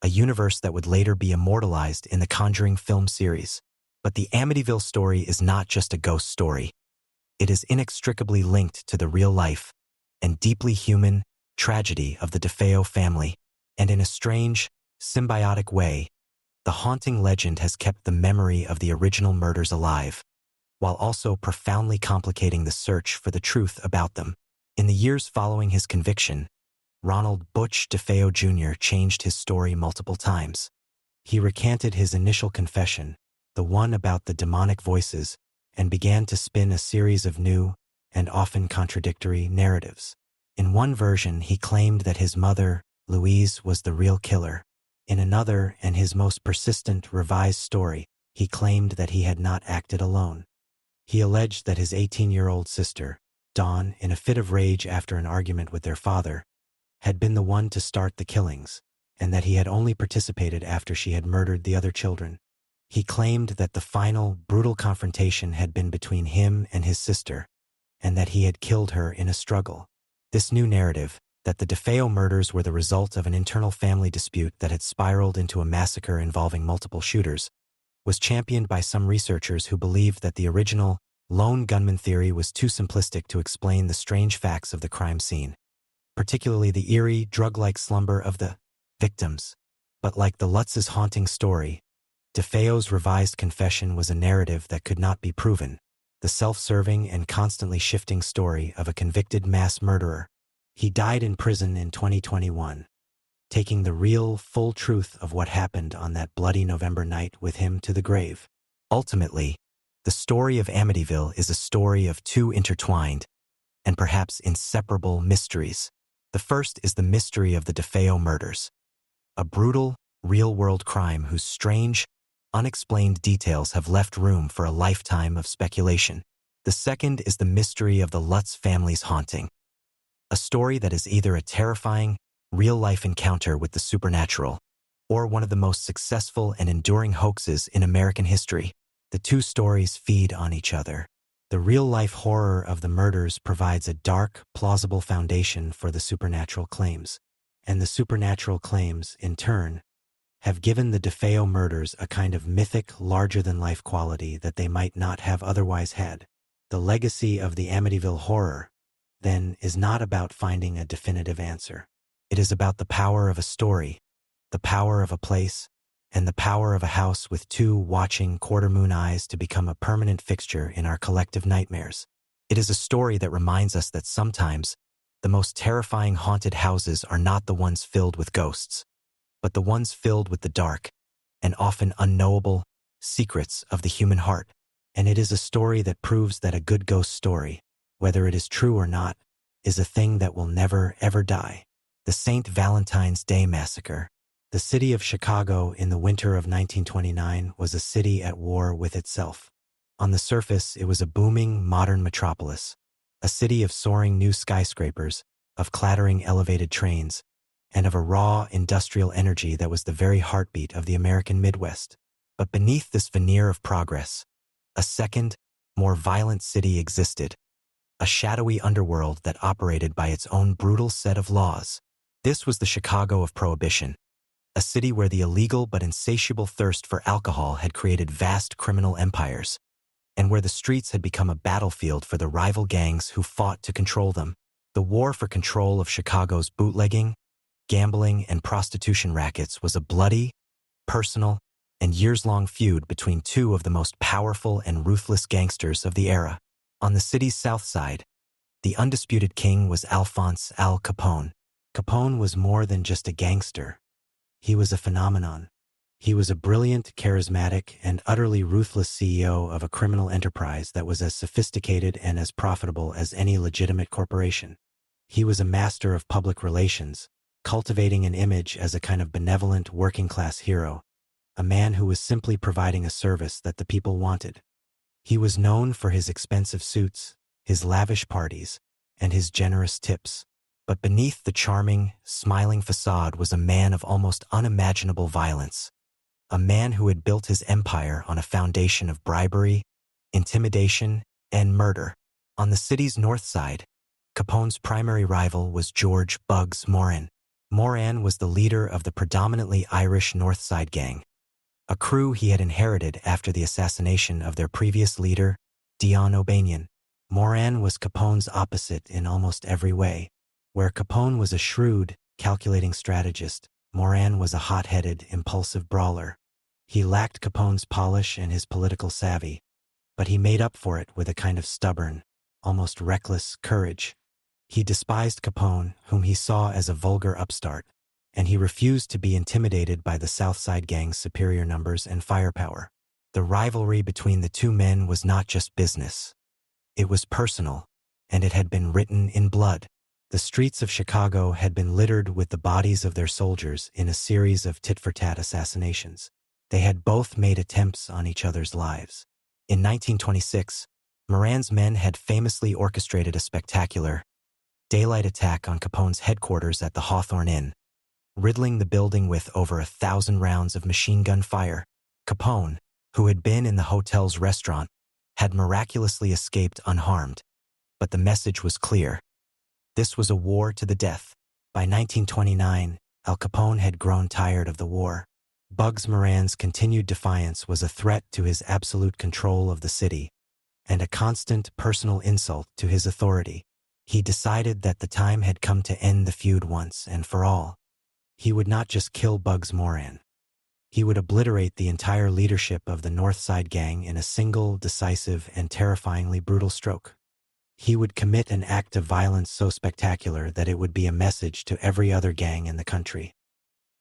a universe that would later be immortalized in the Conjuring film series. But the Amityville story is not just a ghost story. It is inextricably linked to the real life and deeply human tragedy of the DeFeo family, and in a strange, symbiotic way, the haunting legend has kept the memory of the original murders alive, while also profoundly complicating the search for the truth about them. In the years following his conviction, Ronald Butch DeFeo Jr. changed his story multiple times. He recanted his initial confession, the one about the demonic voices, and began to spin a series of new and often contradictory narratives. In one version, he claimed that his mother, Louise, was the real killer. In another, and his most persistent revised story, he claimed that he had not acted alone. He alleged that his 18-year-old sister, Dawn, in a fit of rage after an argument with their father, had been the one to start the killings, and that he had only participated after she had murdered the other children. He claimed that the final, brutal confrontation had been between him and his sister, and that he had killed her in a struggle. This new narrative, that the DeFeo murders were the result of an internal family dispute that had spiraled into a massacre involving multiple shooters, was championed by some researchers who believed that the original lone gunman theory was too simplistic to explain the strange facts of the crime scene, particularly the eerie, drug-like slumber of the victims. But like the Lutz's haunting story, DeFeo's revised confession was a narrative that could not be proven, the self-serving and constantly shifting story of a convicted mass murderer. He died in prison in 2021, taking the real, full truth of what happened on that bloody November night with him to the grave. Ultimately, the story of Amityville is a story of two intertwined and perhaps inseparable mysteries. The first is the mystery of the DeFeo murders, a brutal, real-world crime whose strange, unexplained details have left room for a lifetime of speculation. The second is the mystery of the Lutz family's haunting, a story that is either a terrifying, real-life encounter with the supernatural, or one of the most successful and enduring hoaxes in American history. The two stories feed on each other. The real-life horror of the murders provides a dark, plausible foundation for the supernatural claims, and the supernatural claims, in turn, have given the DeFeo murders a kind of mythic, larger-than-life quality that they might not have otherwise had. The legacy of the Amityville horror, then, is not about finding a definitive answer. It is about the power of a story, the power of a place, and the power of a house with two watching quarter-moon eyes to become a permanent fixture in our collective nightmares. It is a story that reminds us that sometimes the most terrifying haunted houses are not the ones filled with ghosts, but the ones filled with the dark and often unknowable secrets of the human heart. And it is a story that proves that a good ghost story, whether it is true or not, is a thing that will never, ever die. The St. Valentine's Day Massacre. The city of Chicago in the winter of 1929 was a city at war with itself. On the surface, it was a booming, modern metropolis, a city of soaring new skyscrapers, of clattering elevated trains, and of a raw, industrial energy that was the very heartbeat of the American Midwest. But beneath this veneer of progress, a second, more violent city existed, a shadowy underworld that operated by its own brutal set of laws. This was the Chicago of Prohibition, a city where the illegal but insatiable thirst for alcohol had created vast criminal empires, and where the streets had become a battlefield for the rival gangs who fought to control them. The war for control of Chicago's bootlegging, gambling, and prostitution rackets was a bloody, personal, and years-long feud between two of the most powerful and ruthless gangsters of the era. On the city's south side, the undisputed king was Alphonse Al Capone. Capone was more than just a gangster. He was a phenomenon. He was a brilliant, charismatic, and utterly ruthless CEO of a criminal enterprise that was as sophisticated and as profitable as any legitimate corporation. He was a master of public relations, cultivating an image as a kind of benevolent working-class hero, a man who was simply providing a service that the people wanted. He was known for his expensive suits, his lavish parties, and his generous tips. But beneath the charming, smiling facade was a man of almost unimaginable violence, a man who had built his empire on a foundation of bribery, intimidation, and murder. On the city's north side, Capone's primary rival was George "Bugs" Moran. Moran was the leader of the predominantly Irish North Side Gang, a crew he had inherited after the assassination of their previous leader, Dion O'Banion. Moran was Capone's opposite in almost every way. Where Capone was a shrewd, calculating strategist, Moran was a hot-headed, impulsive brawler. He lacked Capone's polish and his political savvy, but he made up for it with a kind of stubborn, almost reckless courage. He despised Capone, whom he saw as a vulgar upstart, and he refused to be intimidated by the Southside Gang's superior numbers and firepower. The rivalry between the two men was not just business. It was personal, and it had been written in blood. The streets of Chicago had been littered with the bodies of their soldiers in a series of tit-for-tat assassinations. They had both made attempts on each other's lives. In 1926, Moran's men had famously orchestrated a spectacular daylight attack on Capone's headquarters at the Hawthorne Inn, riddling the building with over 1,000 rounds of machine gun fire. Capone, who had been in the hotel's restaurant, had miraculously escaped unharmed, but the message was clear. This was a war to the death. By 1929, Al Capone had grown tired of the war. Bugs Moran's continued defiance was a threat to his absolute control of the city, and a constant personal insult to his authority. He decided that the time had come to end the feud once and for all. He would not just kill Bugs Moran. He would obliterate the entire leadership of the North Side Gang in a single, decisive, and terrifyingly brutal stroke. He would commit an act of violence so spectacular that it would be a message to every other gang in the country.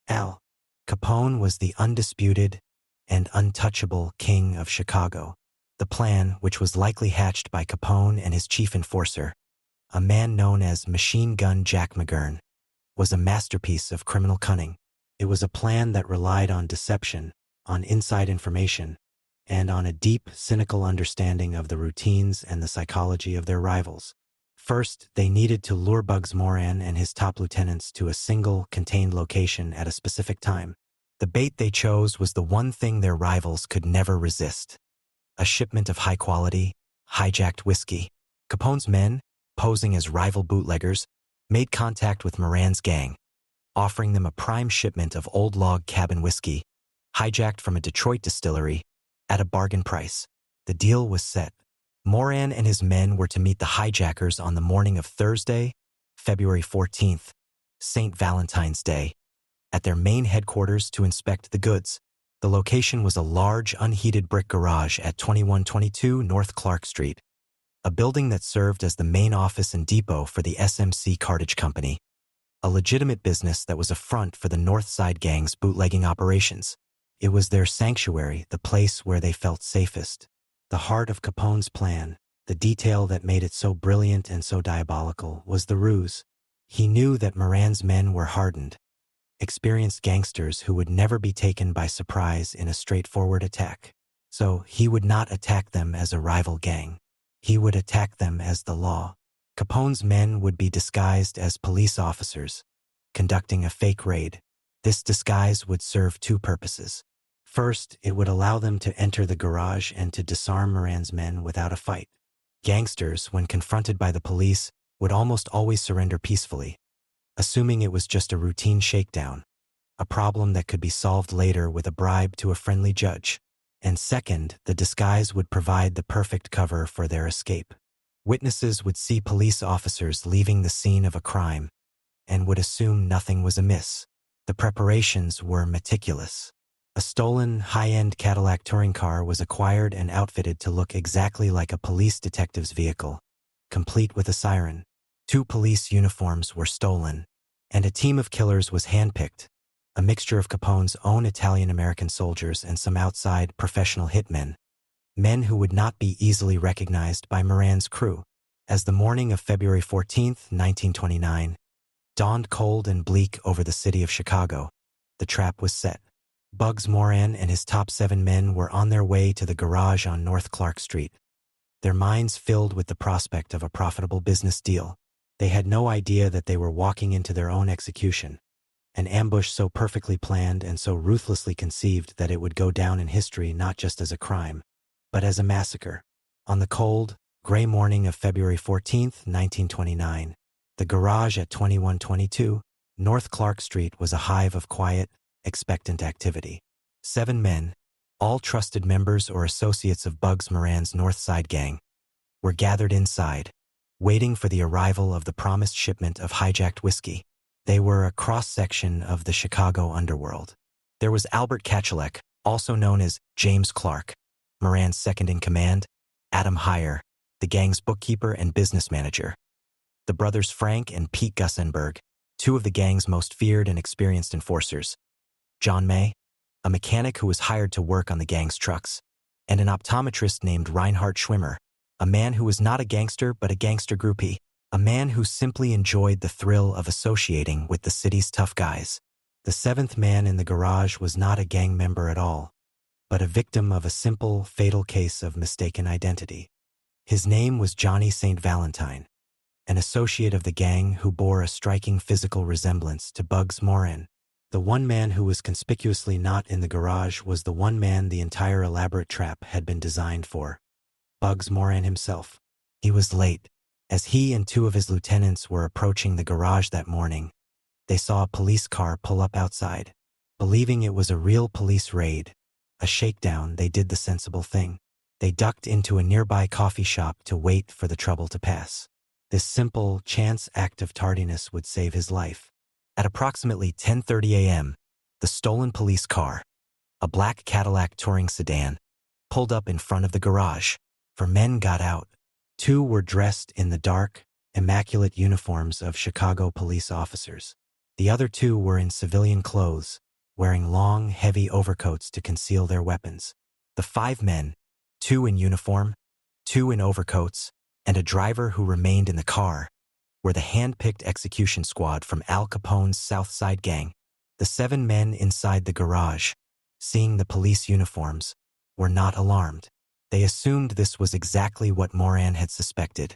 Al Capone was the undisputed and untouchable king of Chicago. The plan, which was likely hatched by Capone and his chief enforcer, a man known as Machine Gun Jack McGurn, was a masterpiece of criminal cunning. It was a plan that relied on deception, on inside information, and on a deep, cynical understanding of the routines and the psychology of their rivals. First, they needed to lure Bugs Moran and his top lieutenants to a single, contained location at a specific time. The bait they chose was the one thing their rivals could never resist: a shipment of high-quality, hijacked whiskey. Capone's men, posing as rival bootleggers, made contact with Moran's gang, offering them a prime shipment of old log cabin whiskey, hijacked from a Detroit distillery, at a bargain price. The deal was set. Moran and his men were to meet the hijackers on the morning of Thursday, February 14th, St. Valentine's Day, at their main headquarters to inspect the goods. The location was a large, unheated brick garage at 2122 North Clark Street, a building that served as the main office and depot for the SMC Cartage Company, a legitimate business that was a front for the North Side Gang's bootlegging operations. It was their sanctuary, the place where they felt safest. The heart of Capone's plan, the detail that made it so brilliant and so diabolical, was the ruse. He knew that Moran's men were hardened, experienced gangsters who would never be taken by surprise in a straightforward attack. So he would not attack them as a rival gang. He would attack them as the law. Capone's men would be disguised as police officers, conducting a fake raid. This disguise would serve two purposes. First, it would allow them to enter the garage and to disarm Moran's men without a fight. Gangsters, when confronted by the police, would almost always surrender peacefully. assuming it was just a routine shakedown, a problem that could be solved later with a bribe to a friendly judge. And second, the disguise would provide the perfect cover for their escape. Witnesses would see police officers leaving the scene of a crime and would assume nothing was amiss. The preparations were meticulous. A stolen, high-end Cadillac touring car was acquired and outfitted to look exactly like a police detective's vehicle, complete with a siren. 2 police uniforms were stolen, and a team of killers was handpicked, a mixture of Capone's own Italian-American soldiers and some outside professional hitmen, men who would not be easily recognized by Moran's crew. As the morning of February 14, 1929, dawned cold and bleak over the city of Chicago, the trap was set. Bugs Moran and his top 7 men were on their way to the garage on North Clark Street, their minds filled with the prospect of a profitable business deal. They had no idea that they were walking into their own execution, an ambush so perfectly planned and so ruthlessly conceived that it would go down in history not just as a crime, but as a massacre. On the cold, gray morning of February 14, 1929, the garage at 2122 North Clark Street was a hive of quiet, expectant activity. 7 men, all trusted members or associates of Bugs Moran's North Side gang, were gathered inside, waiting for the arrival of the promised shipment of hijacked whiskey. They were a cross-section of the Chicago underworld. There was Albert Kachelek, also known as James Clark, Moran's second-in-command, Adam Heyer, the gang's bookkeeper and business manager, the brothers Frank and Pete Gussenberg, 2 of the gang's most feared and experienced enforcers, John May, a mechanic who was hired to work on the gang's trucks, and an optometrist named Reinhard Schwimmer, a man who was not a gangster but a gangster groupie, a man who simply enjoyed the thrill of associating with the city's tough guys. The 7th man in the garage was not a gang member at all, but a victim of a simple, fatal case of mistaken identity. His name was Johnny St. Valentine, an associate of the gang who bore a striking physical resemblance to Bugs Moran. The one man who was conspicuously not in the garage was the one man the entire elaborate trap had been designed for, Bugs Moran himself. He was late. As he and 2 of his lieutenants were approaching the garage that morning, they saw a police car pull up outside. Believing it was a real police raid, a shakedown, they did the sensible thing. They ducked into a nearby coffee shop to wait for the trouble to pass. This simple, chance act of tardiness would save his life. At approximately 10:30 a.m., the stolen police car, a black Cadillac touring sedan, pulled up in front of the garage. 4 men got out. 2 were dressed in the dark, immaculate uniforms of Chicago police officers. The other 2 were in civilian clothes, wearing long, heavy overcoats to conceal their weapons. The 5 men, 2 in uniform, 2 in overcoats, and a driver who remained in the car, were the hand-picked execution squad from Al Capone's South Side gang. The 7 men inside the garage, seeing the police uniforms, were not alarmed. They assumed this was exactly what Moran had suspected.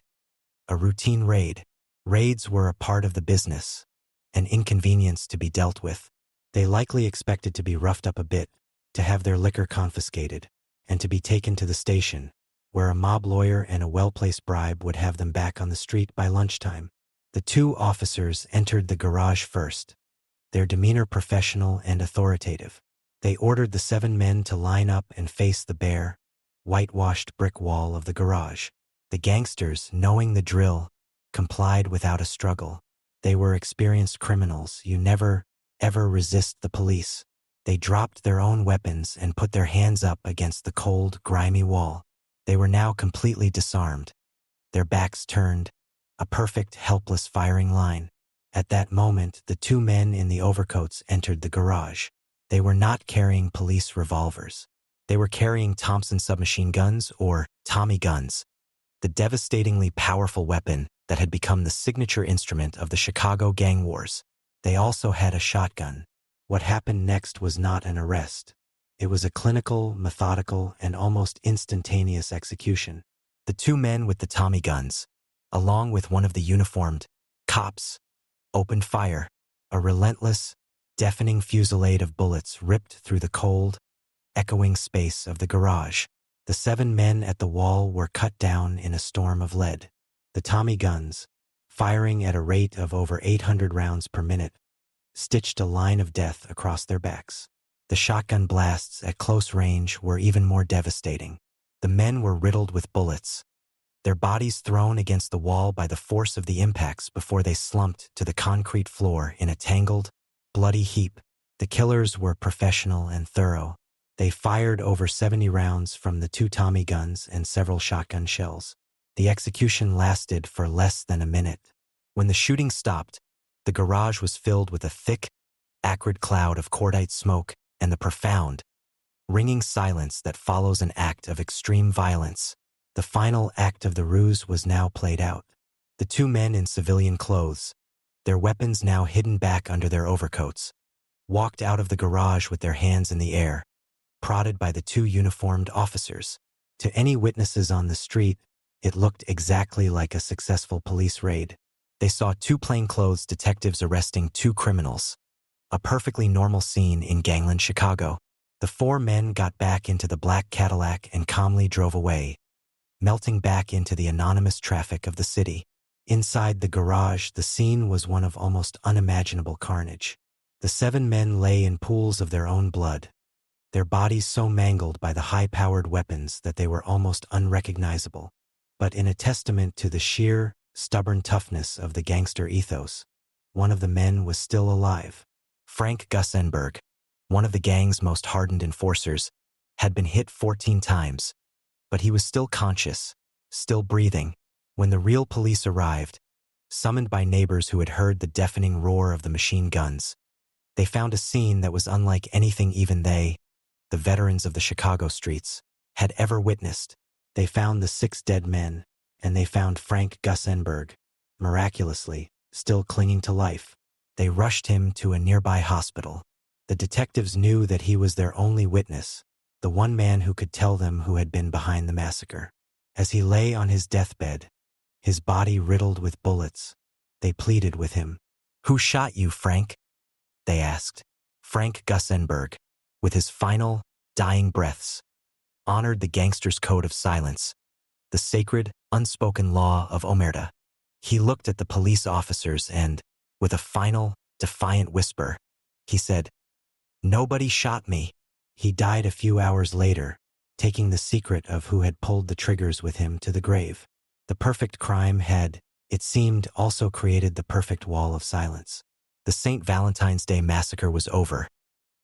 A routine raid. Raids were a part of the business, an inconvenience to be dealt with. They likely expected to be roughed up a bit, to have their liquor confiscated, and to be taken to the station, where a mob lawyer and a well-placed bribe would have them back on the street by lunchtime. The 2 officers entered the garage first, their demeanor professional and authoritative. They ordered the 7 men to line up and face the bare, whitewashed brick wall of the garage. The gangsters, knowing the drill, complied without a struggle. They were experienced criminals. You never, ever resist the police. They dropped their own weapons and put their hands up against the cold, grimy wall. They were now completely disarmed, their backs turned, a perfect, helpless firing line. At that moment, the 2 men in the overcoats entered the garage. They were not carrying police revolvers. They were carrying Thompson submachine guns, or Tommy guns, the devastatingly powerful weapon that had become the signature instrument of the Chicago gang wars. They also had a shotgun. What happened next was not an arrest. It was a clinical, methodical, and almost instantaneous execution. The 2 men with the Tommy guns, along with one of the uniformed cops, opened fire. A relentless, deafening fusillade of bullets ripped through the cold, echoing space of the garage. The 7 men at the wall were cut down in a storm of lead. The Tommy guns, firing at a rate of over 800 rounds per minute, stitched a line of death across their backs. The shotgun blasts at close range were even more devastating. The men were riddled with bullets, their bodies thrown against the wall by the force of the impacts before they slumped to the concrete floor in a tangled, bloody heap. The killers were professional and thorough. They fired over 70 rounds from the 2 Tommy guns and several shotgun shells. The execution lasted for less than a minute. When the shooting stopped, the garage was filled with a thick, acrid cloud of cordite smoke and the profound, ringing silence that follows an act of extreme violence. The final act of the ruse was now played out. The 2 men in civilian clothes, their weapons now hidden back under their overcoats, walked out of the garage with their hands in the air, prodded by the 2 uniformed officers. To any witnesses on the street, it looked exactly like a successful police raid. They saw 2 plainclothes detectives arresting 2 criminals, a perfectly normal scene in gangland Chicago. The 4 men got back into the black Cadillac and calmly drove away, melting back into the anonymous traffic of the city. Inside the garage, the scene was one of almost unimaginable carnage. The 7 men lay in pools of their own blood, their bodies so mangled by the high-powered weapons that they were almost unrecognizable. But in a testament to the sheer, stubborn toughness of the gangster ethos, one of the men was still alive. Frank Gussenberg, one of the gang's most hardened enforcers, had been hit 14 times, but he was still conscious, still breathing. When the real police arrived, summoned by neighbors who had heard the deafening roar of the machine guns, they found a scene that was unlike anything even they, the veterans of the Chicago streets, had ever witnessed. They found the 6 dead men, and they found Frank Gussenberg, miraculously, still clinging to life. They rushed him to a nearby hospital. The detectives knew that he was their only witness, the one man who could tell them who had been behind the massacre. As he lay on his deathbed, his body riddled with bullets, they pleaded with him. "Who shot you, Frank?" they asked. Frank Gussenberg, with his final, dying breaths, honored the gangster's code of silence, the sacred, unspoken law of omerta. He looked at the police officers and, with a final, defiant whisper, he said, "Nobody shot me." He died a few hours later, taking the secret of who had pulled the triggers with him to the grave. The perfect crime had, it seemed, also created the perfect wall of silence. The St. Valentine's Day massacre was over,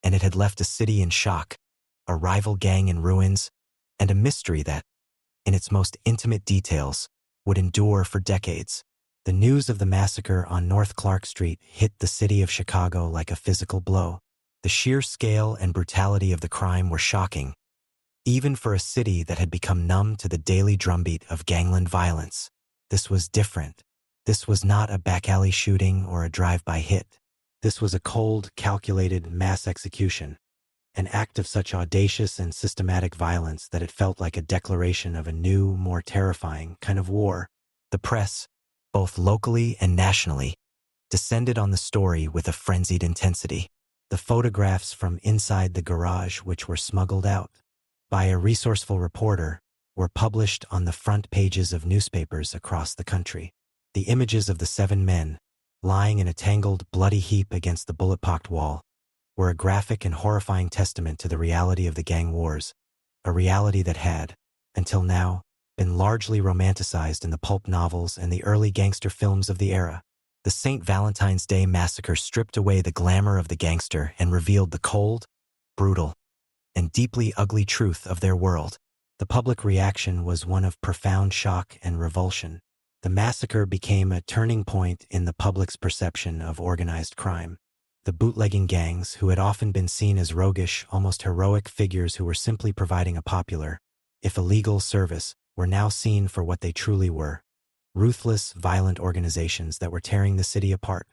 and it had left a city in shock, a rival gang in ruins, and a mystery that, in its most intimate details, would endure for decades. The news of the massacre on North Clark Street hit the city of Chicago like a physical blow. The sheer scale and brutality of the crime were shocking, even for a city that had become numb to the daily drumbeat of gangland violence. This was different. This was not a back-alley shooting or a drive-by hit. This was a cold, calculated mass execution, an act of such audacious and systematic violence that it felt like a declaration of a new, more terrifying kind of war. The press, both locally and nationally, descended on the story with a frenzied intensity. The photographs from inside the garage, which were smuggled out by a resourceful reporter, were published on the front pages of newspapers across the country. The images of the 7 men, lying in a tangled, bloody heap against the bullet-pocked wall, were a graphic and horrifying testament to the reality of the gang wars, a reality that had, until now, been largely romanticized in the pulp novels and the early gangster films of the era. The St. Valentine's Day massacre stripped away the glamour of the gangster and revealed the cold, brutal, and deeply ugly truth of their world. The public reaction was one of profound shock and revulsion. The massacre became a turning point in the public's perception of organized crime. The bootlegging gangs, who had often been seen as roguish, almost heroic figures who were simply providing a popular, if illegal, service, were now seen for what they truly were: ruthless, violent organizations that were tearing the city apart.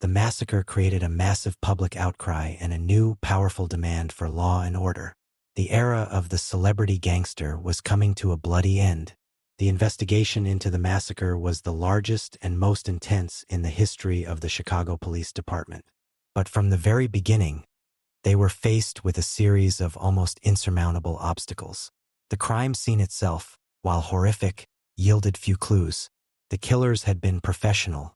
The massacre created a massive public outcry and a new, powerful demand for law and order. The era of the celebrity gangster was coming to a bloody end. The investigation into the massacre was the largest and most intense in the history of the Chicago Police Department. But from the very beginning, they were faced with a series of almost insurmountable obstacles. The crime scene itself, while horrific, yielded few clues. The killers had been professional,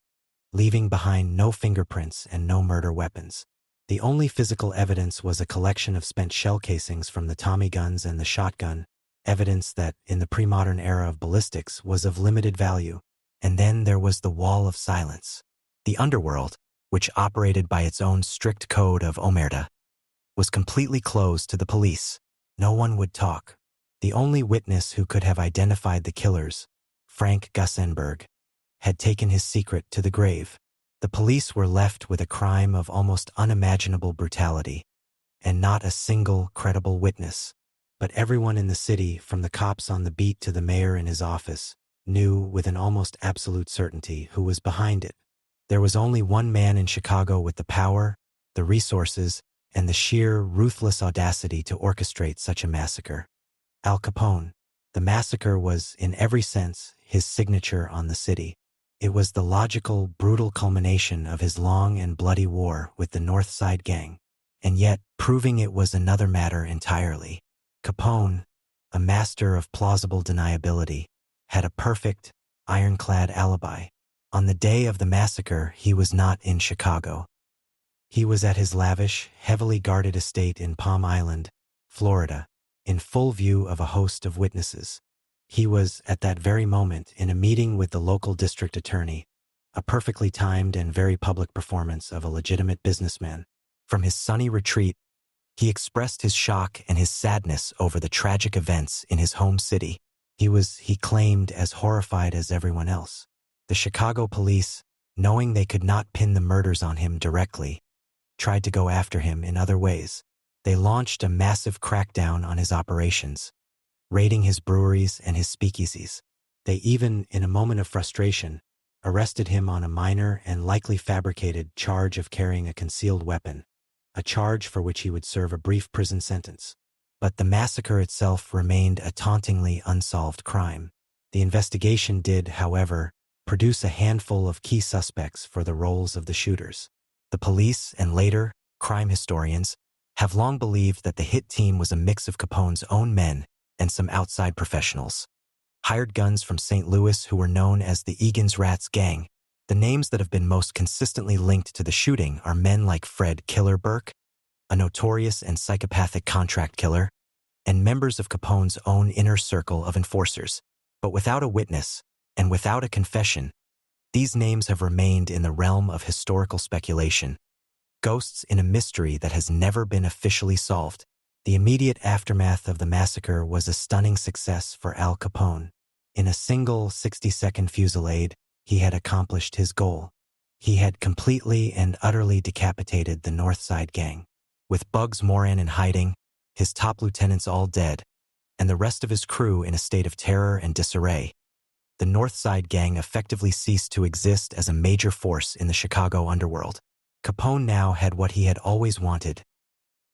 leaving behind no fingerprints and no murder weapons. The only physical evidence was a collection of spent shell casings from the Tommy guns and the shotgun, evidence that, in the pre-modern era of ballistics, was of limited value. And then there was the wall of silence. The underworld, which operated by its own strict code of omerta, was completely closed to the police. No one would talk. The only witness who could have identified the killers, Frank Gussenberg, had taken his secret to the grave. The police were left with a crime of almost unimaginable brutality, and not a single credible witness. But everyone in the city, from the cops on the beat to the mayor in his office, knew with an almost absolute certainty who was behind it. There was only one man in Chicago with the power, the resources, and the sheer, ruthless audacity to orchestrate such a massacre: Al Capone. The massacre was, in every sense, his signature on the city. It was the logical, brutal culmination of his long and bloody war with the North Side Gang. And yet, proving it was another matter entirely. Capone, a master of plausible deniability, had a perfect, ironclad alibi. On the day of the massacre, he was not in Chicago. He was at his lavish, heavily guarded estate in Palm Island, Florida, in full view of a host of witnesses. He was, at that very moment, in a meeting with the local district attorney, a perfectly timed and very public performance of a legitimate businessman. From his sunny retreat, he expressed his shock and his sadness over the tragic events in his home city. He claimed, as horrified as everyone else. The Chicago police, knowing they could not pin the murders on him directly, tried to go after him in other ways. They launched a massive crackdown on his operations, raiding his breweries and his speakeasies. They even, in a moment of frustration, arrested him on a minor and likely fabricated charge of carrying a concealed weapon, a charge for which he would serve a brief prison sentence. But the massacre itself remained a tauntingly unsolved crime. The investigation did, however, produce a handful of key suspects for the roles of the shooters. The police, and later, crime historians, have long believed that the hit team was a mix of Capone's own men and some outside professionals. Hired guns from St. Louis who were known as the Egan's Rats Gang. The names that have been most consistently linked to the shooting are men like Fred Killer Burke, a notorious and psychopathic contract killer, and members of Capone's own inner circle of enforcers. But without a witness, and without a confession, these names have remained in the realm of historical speculation, ghosts in a mystery that has never been officially solved. The immediate aftermath of the massacre was a stunning success for Al Capone. In a single 60-second fusillade, he had accomplished his goal. He had completely and utterly decapitated the North Side Gang. With Bugs Moran in hiding, his top lieutenants all dead, and the rest of his crew in a state of terror and disarray, the North Side Gang effectively ceased to exist as a major force in the Chicago underworld. Capone now had what he had always wanted: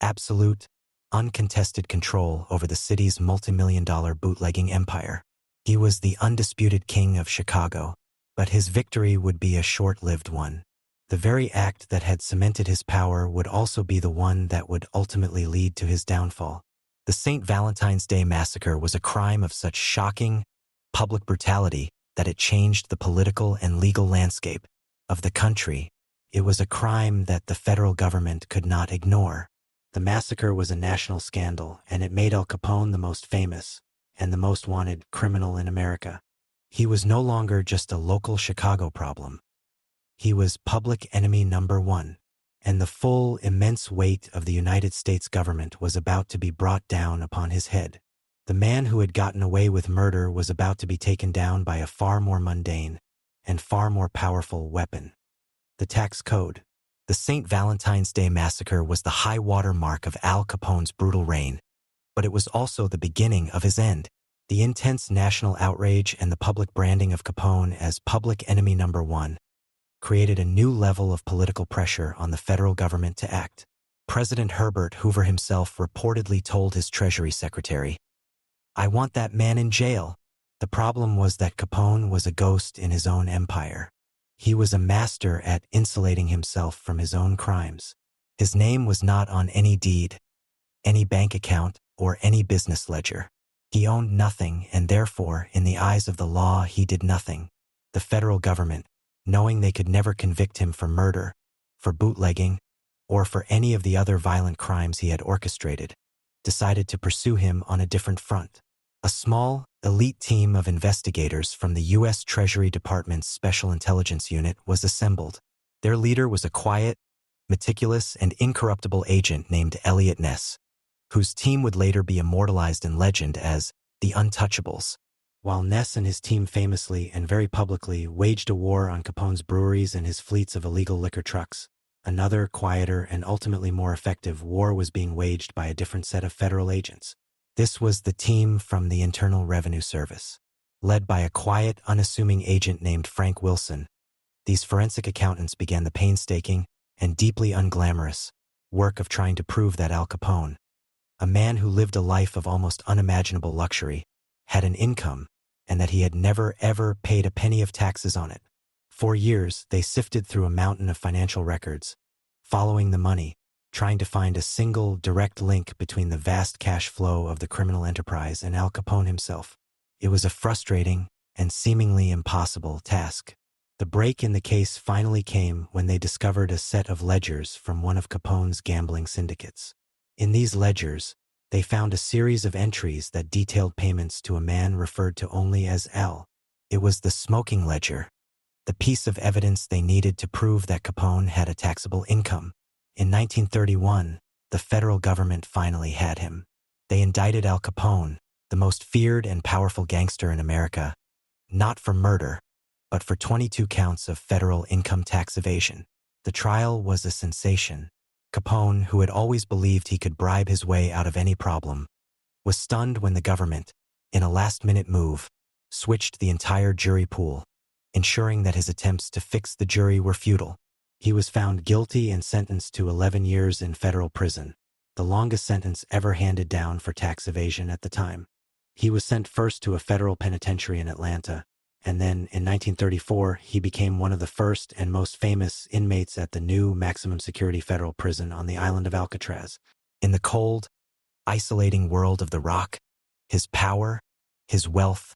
absolute, uncontested control over the city's multi-million-dollar bootlegging empire. He was the undisputed king of Chicago, but his victory would be a short-lived one. The very act that had cemented his power would also be the one that would ultimately lead to his downfall. The St. Valentine's Day massacre was a crime of such shocking, public brutality that it changed the political and legal landscape of the country. It was a crime that the federal government could not ignore. The massacre was a national scandal, and it made Al Capone the most famous and the most wanted criminal in America. He was no longer just a local Chicago problem. He was public enemy number one, and the full, immense weight of the United States government was about to be brought down upon his head. The man who had gotten away with murder was about to be taken down by a far more mundane and far more powerful weapon: the tax code. The St. Valentine's Day massacre was the high water mark of Al Capone's brutal reign, but it was also the beginning of his end. The intense national outrage and the public branding of Capone as public enemy number one created a new level of political pressure on the federal government to act. President Herbert Hoover himself reportedly told his Treasury Secretary, "I want that man in jail." The problem was that Capone was a ghost in his own empire. He was a master at insulating himself from his own crimes. His name was not on any deed, any bank account, or any business ledger. He owned nothing, and therefore, in the eyes of the law, he did nothing. The federal government, knowing they could never convict him for murder, for bootlegging, or for any of the other violent crimes he had orchestrated, decided to pursue him on a different front. A small, elite team of investigators from the U.S. Treasury Department's Special Intelligence Unit was assembled. Their leader was a quiet, meticulous, and incorruptible agent named Elliot Ness, whose team would later be immortalized in legend as the Untouchables. While Ness and his team famously and very publicly waged a war on Capone's breweries and his fleets of illegal liquor trucks, another, quieter, and ultimately more effective war was being waged by a different set of federal agents. This was the team from the Internal Revenue Service. Led by a quiet, unassuming agent named Frank Wilson, these forensic accountants began the painstaking and deeply unglamorous work of trying to prove that Al Capone, a man who lived a life of almost unimaginable luxury, had an income, and that he had never ever paid a penny of taxes on it. For years, they sifted through a mountain of financial records, following the money, trying to find a single direct link between the vast cash flow of the criminal enterprise and Al Capone himself. It was a frustrating and seemingly impossible task. The break in the case finally came when they discovered a set of ledgers from one of Capone's gambling syndicates. In these ledgers, they found a series of entries that detailed payments to a man referred to only as L. It was the smoking ledger, the piece of evidence they needed to prove that Capone had a taxable income. In 1931, the federal government finally had him. They indicted Al Capone, the most feared and powerful gangster in America, not for murder, but for 22 counts of federal income tax evasion. The trial was a sensation. Capone, who had always believed he could bribe his way out of any problem, was stunned when the government, in a last-minute move, switched the entire jury pool, ensuring that his attempts to fix the jury were futile. He was found guilty and sentenced to 11 years in federal prison, the longest sentence ever handed down for tax evasion at the time. He was sent first to a federal penitentiary in Atlanta, and then in 1934 he became one of the first and most famous inmates at the new maximum security federal prison on the island of Alcatraz. In the cold, isolating world of the Rock, his power, his wealth,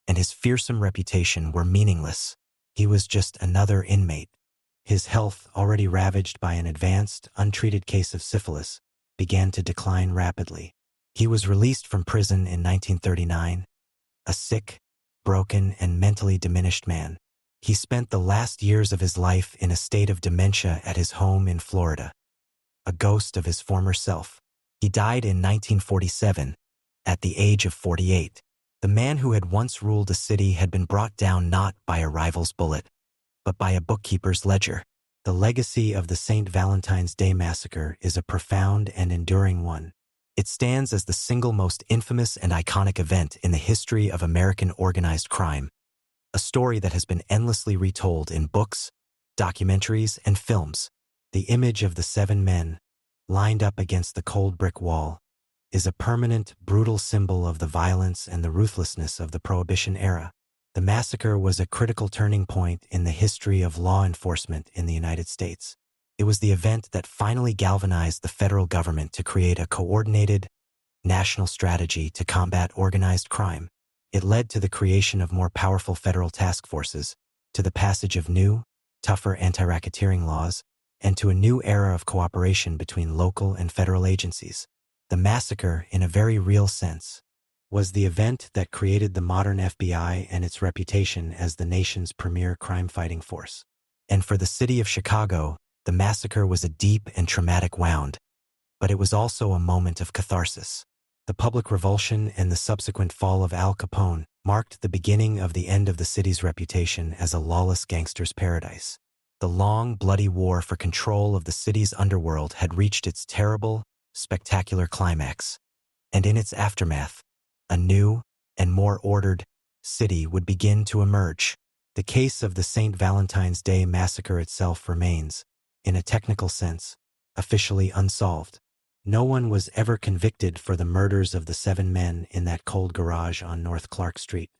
and his fearsome reputation were meaningless. He was just another inmate. His health, already ravaged by an advanced, untreated case of syphilis, began to decline rapidly. He was released from prison in 1939, a sick, broken, and mentally diminished man. He spent the last years of his life in a state of dementia at his home in Florida, a ghost of his former self. He died in 1947, at the age of 48. The man who had once ruled a city had been brought down not by a rival's bullet, but by a bookkeeper's ledger. The legacy of the St. Valentine's Day Massacre is a profound and enduring one. It stands as the single most infamous and iconic event in the history of American organized crime, a story that has been endlessly retold in books, documentaries, and films. The image of the 7 men, lined up against the cold brick wall, is a permanent, brutal symbol of the violence and the ruthlessness of the Prohibition era. The massacre was a critical turning point in the history of law enforcement in the United States. It was the event that finally galvanized the federal government to create a coordinated, national strategy to combat organized crime. It led to the creation of more powerful federal task forces, to the passage of new, tougher anti-racketeering laws, and to a new era of cooperation between local and federal agencies. The massacre, in a very real sense, was the event that created the modern FBI and its reputation as the nation's premier crime-fighting force. And for the city of Chicago, the massacre was a deep and traumatic wound, but it was also a moment of catharsis. The public revulsion and the subsequent fall of Al Capone marked the beginning of the end of the city's reputation as a lawless gangster's paradise. The long, bloody war for control of the city's underworld had reached its terrible, spectacular climax, and in its aftermath, a new and more ordered city would begin to emerge. The case of the St. Valentine's Day Massacre itself remains, in a technical sense, officially unsolved. No one was ever convicted for the murders of the 7 men in that cold garage on North Clark Street.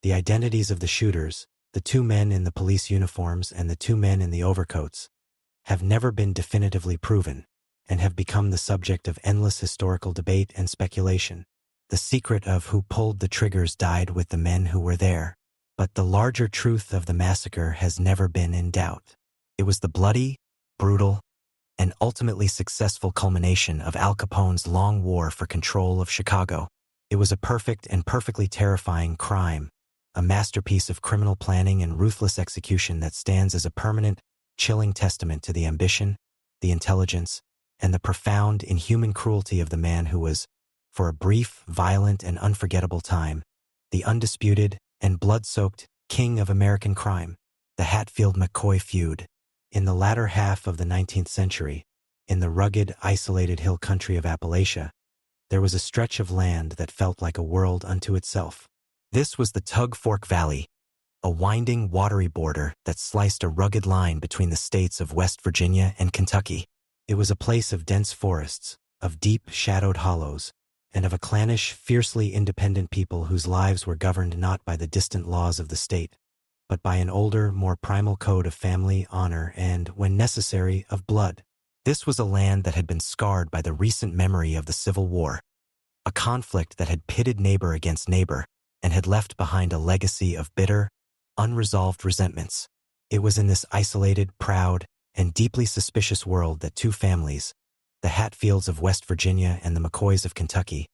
The identities of the shooters, the 2 men in the police uniforms and the 2 men in the overcoats, have never been definitively proven and have become the subject of endless historical debate and speculation. The secret of who pulled the triggers died with the men who were there. But the larger truth of the massacre has never been in doubt. It was the bloody, brutal, and ultimately successful culmination of Al Capone's long war for control of Chicago. It was a perfect and perfectly terrifying crime, a masterpiece of criminal planning and ruthless execution that stands as a permanent, chilling testament to the ambition, the intelligence, and the profound, inhuman cruelty of the man who was, for a brief, violent, and unforgettable time, the undisputed and blood-soaked king of American crime. The Hatfield-McCoy feud. In the latter half of the 19th century, in the rugged, isolated hill country of Appalachia, there was a stretch of land that felt like a world unto itself. This was the Tug Fork Valley, a winding, watery border that sliced a rugged line between the states of West Virginia and Kentucky. It was a place of dense forests, of deep, shadowed hollows, and of a clannish, fiercely independent people whose lives were governed not by the distant laws of the state, but by an older, more primal code of family, honor, and, when necessary, of blood. This was a land that had been scarred by the recent memory of the Civil War, a conflict that had pitted neighbor against neighbor and had left behind a legacy of bitter, unresolved resentments. It was in this isolated, proud, and deeply suspicious world that two families, the Hatfields of West Virginia and the McCoys of Kentucky,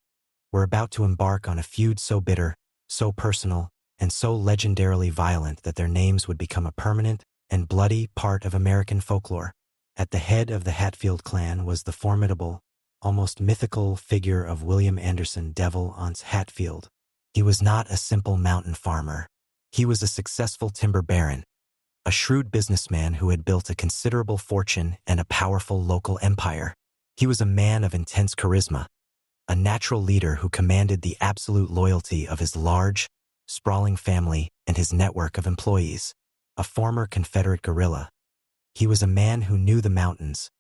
were about to embark on a feud so bitter, so personal, and so legendarily violent that their names would become a permanent and bloody part of American folklore. At the head of the Hatfield clan was the formidable, almost mythical figure of William Anderson Devil Aunce Hatfield. He was not a simple mountain farmer. He was a successful timber baron, a shrewd businessman who had built a considerable fortune and a powerful local empire. He was a man of intense charisma, a natural leader who commanded the absolute loyalty of his large, sprawling family and his network of employees. A former Confederate guerrilla, he was a man who knew the mountains,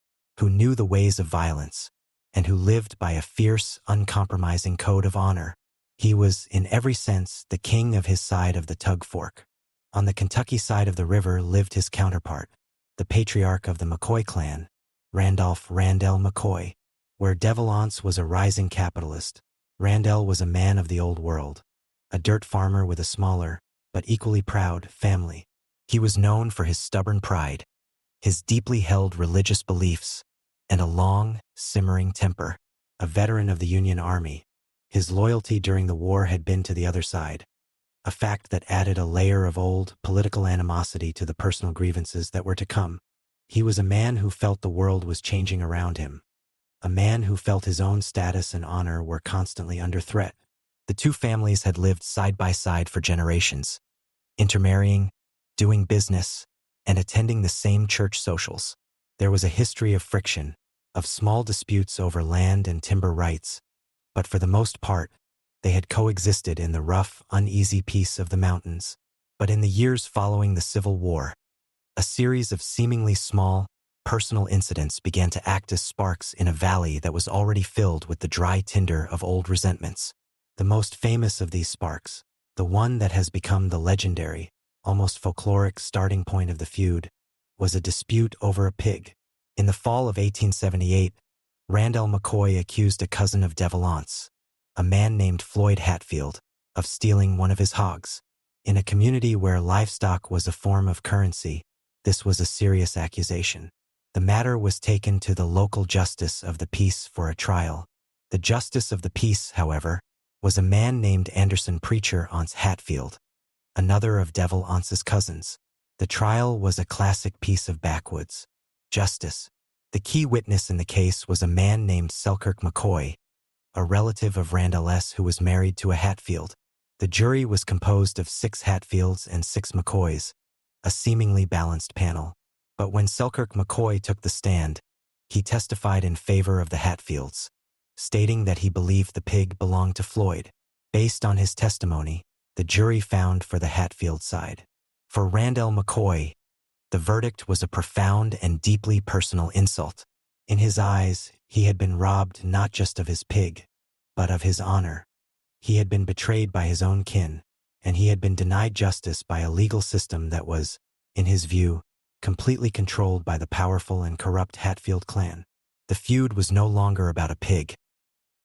who knew the ways of violence, and who lived by a fierce, uncompromising code of honor. He was, in every sense, the king of his side of the Tug Fork. On the Kentucky side of the river lived his counterpart, the patriarch of the McCoy clan, Randolph Randell McCoy. Where Devil Aunce was a rising capitalist, Randell was a man of the old world, a dirt farmer with a smaller, but equally proud, family. He was known for his stubborn pride, his deeply held religious beliefs, and a long, simmering temper. A veteran of the Union Army, his loyalty during the war had been to the other side, a fact that added a layer of old, political animosity to the personal grievances that were to come. He was a man who felt the world was changing around him, a man who felt his own status and honor were constantly under threat. The two families had lived side by side for generations, intermarrying, doing business, and attending the same church socials. There was a history of friction, of small disputes over land and timber rights, but for the most part, they had coexisted in the rough, uneasy peace of the mountains. But in the years following the Civil War, a series of seemingly small, personal incidents began to act as sparks in a valley that was already filled with the dry tinder of old resentments. The most famous of these sparks, the one that has become the legendary, almost folkloric starting point of the feud, was a dispute over a pig. In the fall of 1878, Randell McCoy accused a cousin of Devil Aunce, a man named Floyd Hatfield, of stealing one of his hogs. In a community where livestock was a form of currency, this was a serious accusation. The matter was taken to the local justice of the peace for a trial. The justice of the peace, however, was a man named Anderson Preacher Aunce Hatfield, another of Devil Aunce's cousins. The trial was a classic piece of backwoods justice. The key witness in the case was a man named Selkirk McCoy, a relative of Randall S. who was married to a Hatfield. The jury was composed of 6 Hatfields and 6 McCoys, a seemingly balanced panel. But when Selkirk McCoy took the stand, he testified in favor of the Hatfields, stating that he believed the pig belonged to Floyd. Based on his testimony, the jury found for the Hatfield side. For Randell McCoy, the verdict was a profound and deeply personal insult. In his eyes, he had been robbed not just of his pig, but of his honor. He had been betrayed by his own kin, and he had been denied justice by a legal system that was, in his view, completely controlled by the powerful and corrupt Hatfield clan. The feud was no longer about a pig.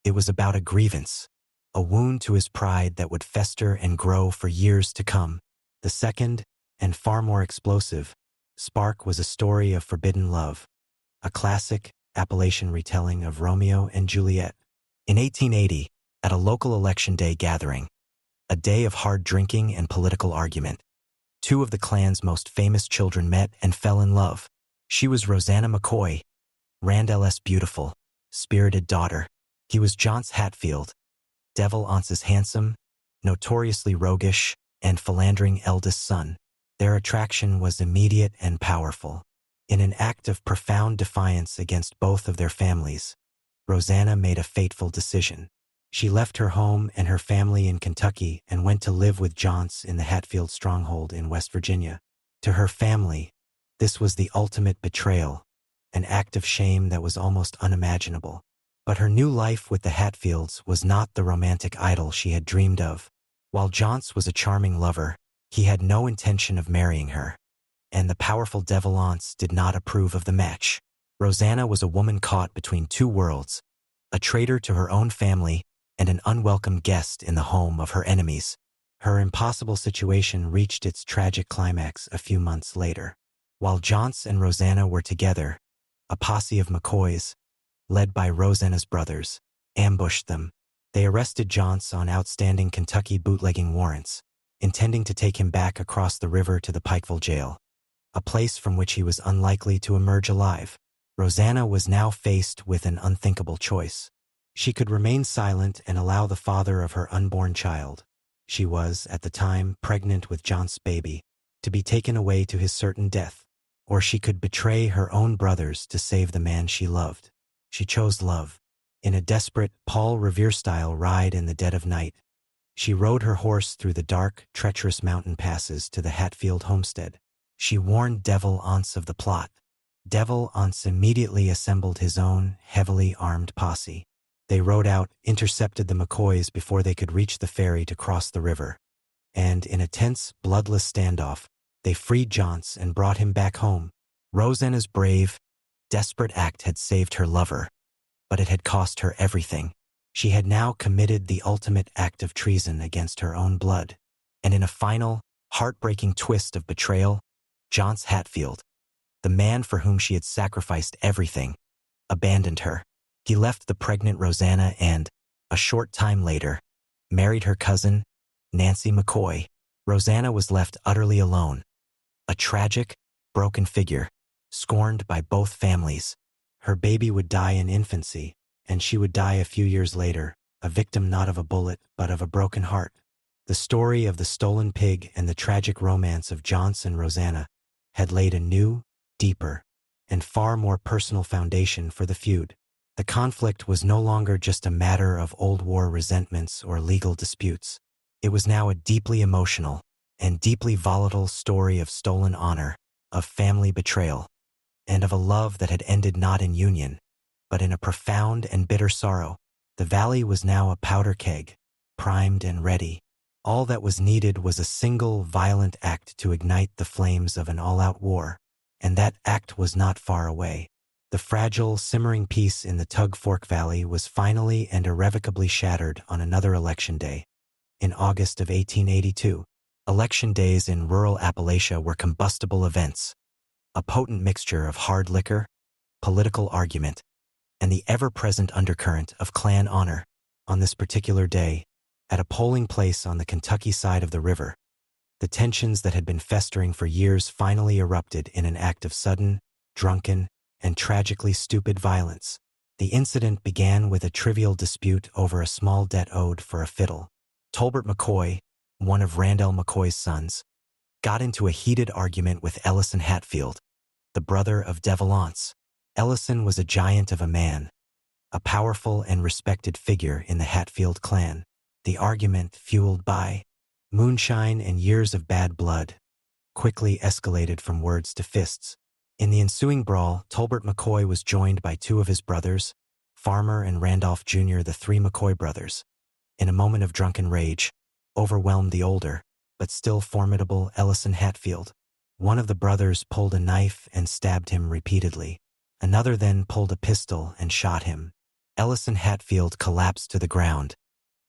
It was about a grievance, a wound to his pride that would fester and grow for years to come. The second, and far more explosive, spark was a story of forbidden love, a classic Appalachian retelling of Romeo and Juliet. In 1880, at a local election day gathering, a day of hard drinking and political argument, two of the clan's most famous children met and fell in love. She was Rosanna McCoy, Randall's beautiful, spirited daughter. He was Johns Hatfield, Devil Ance's handsome, notoriously roguish, and philandering eldest son. Their attraction was immediate and powerful. In an act of profound defiance against both of their families, Rosanna made a fateful decision. She left her home and her family in Kentucky and went to live with Johns in the Hatfield stronghold in West Virginia. To her family, this was the ultimate betrayal, an act of shame that was almost unimaginable. But her new life with the Hatfields was not the romantic idyll she had dreamed of. While Johns was a charming lover, he had no intention of marrying her, and the powerful Devil Ance did not approve of the match. Rosanna was a woman caught between two worlds, a traitor to her own family and an unwelcome guest in the home of her enemies. Her impossible situation reached its tragic climax a few months later. While Johns and Rosanna were together, a posse of McCoys, led by Rosanna's brothers, ambushed them. They arrested Johns on outstanding Kentucky bootlegging warrants, intending to take him back across the river to the Pikeville jail, a place from which he was unlikely to emerge alive. Rosanna was now faced with an unthinkable choice. She could remain silent and allow the father of her unborn child, she was, at the time, pregnant with Johns' baby, to be taken away to his certain death, or she could betray her own brothers to save the man she loved. She chose love. In a desperate, Paul Revere-style ride in the dead of night, she rode her horse through the dark, treacherous mountain passes to the Hatfield homestead. She warned Devil Ance of the plot. Devil Ance immediately assembled his own, heavily armed posse. They rode out, intercepted the McCoys before they could reach the ferry to cross the river, and in a tense, bloodless standoff, they freed Johns and brought him back home. Rosanna's brave, desperate act had saved her lover, but it had cost her everything. She had now committed the ultimate act of treason against her own blood, and in a final, heartbreaking twist of betrayal, Johns Hatfield, the man for whom she had sacrificed everything, abandoned her. He left the pregnant Rosanna and, a short time later, married her cousin, Nancy McCoy. Rosanna was left utterly alone, a tragic, broken figure, scorned by both families. Her baby would die in infancy, and she would die a few years later, a victim not of a bullet but of a broken heart. The story of the stolen pig and the tragic romance of Johns and Rosanna had laid a new, deeper, and far more personal foundation for the feud. The conflict was no longer just a matter of old war resentments or legal disputes. It was now a deeply emotional and deeply volatile story of stolen honor, of family betrayal, and of a love that had ended not in union, but in a profound and bitter sorrow. The valley was now a powder keg, primed and ready. All that was needed was a single violent act to ignite the flames of an all-out war, and that act was not far away. The fragile, simmering peace in the Tug Fork Valley was finally and irrevocably shattered on another election day, in August of 1882. Election days in rural Appalachia were combustible events, a potent mixture of hard liquor, political argument, and the ever-present undercurrent of clan honor. On this particular day, at a polling place on the Kentucky side of the river, the tensions that had been festering for years finally erupted in an act of sudden, drunken, and tragically stupid violence. The incident began with a trivial dispute over a small debt owed for a fiddle. Tolbert McCoy, one of Randall McCoy's sons, got into a heated argument with Ellison Hatfield, the brother of Devil Ance. Ellison was a giant of a man, a powerful and respected figure in the Hatfield clan. The argument, fueled by moonshine and years of bad blood, quickly escalated from words to fists. In the ensuing brawl, Tolbert McCoy was joined by two of his brothers, Farmer and Randolph Jr. The three McCoy brothers, in a moment of drunken rage, overwhelmed the older, but still formidable Ellison Hatfield. One of the brothers pulled a knife and stabbed him repeatedly. Another then pulled a pistol and shot him. Ellison Hatfield collapsed to the ground,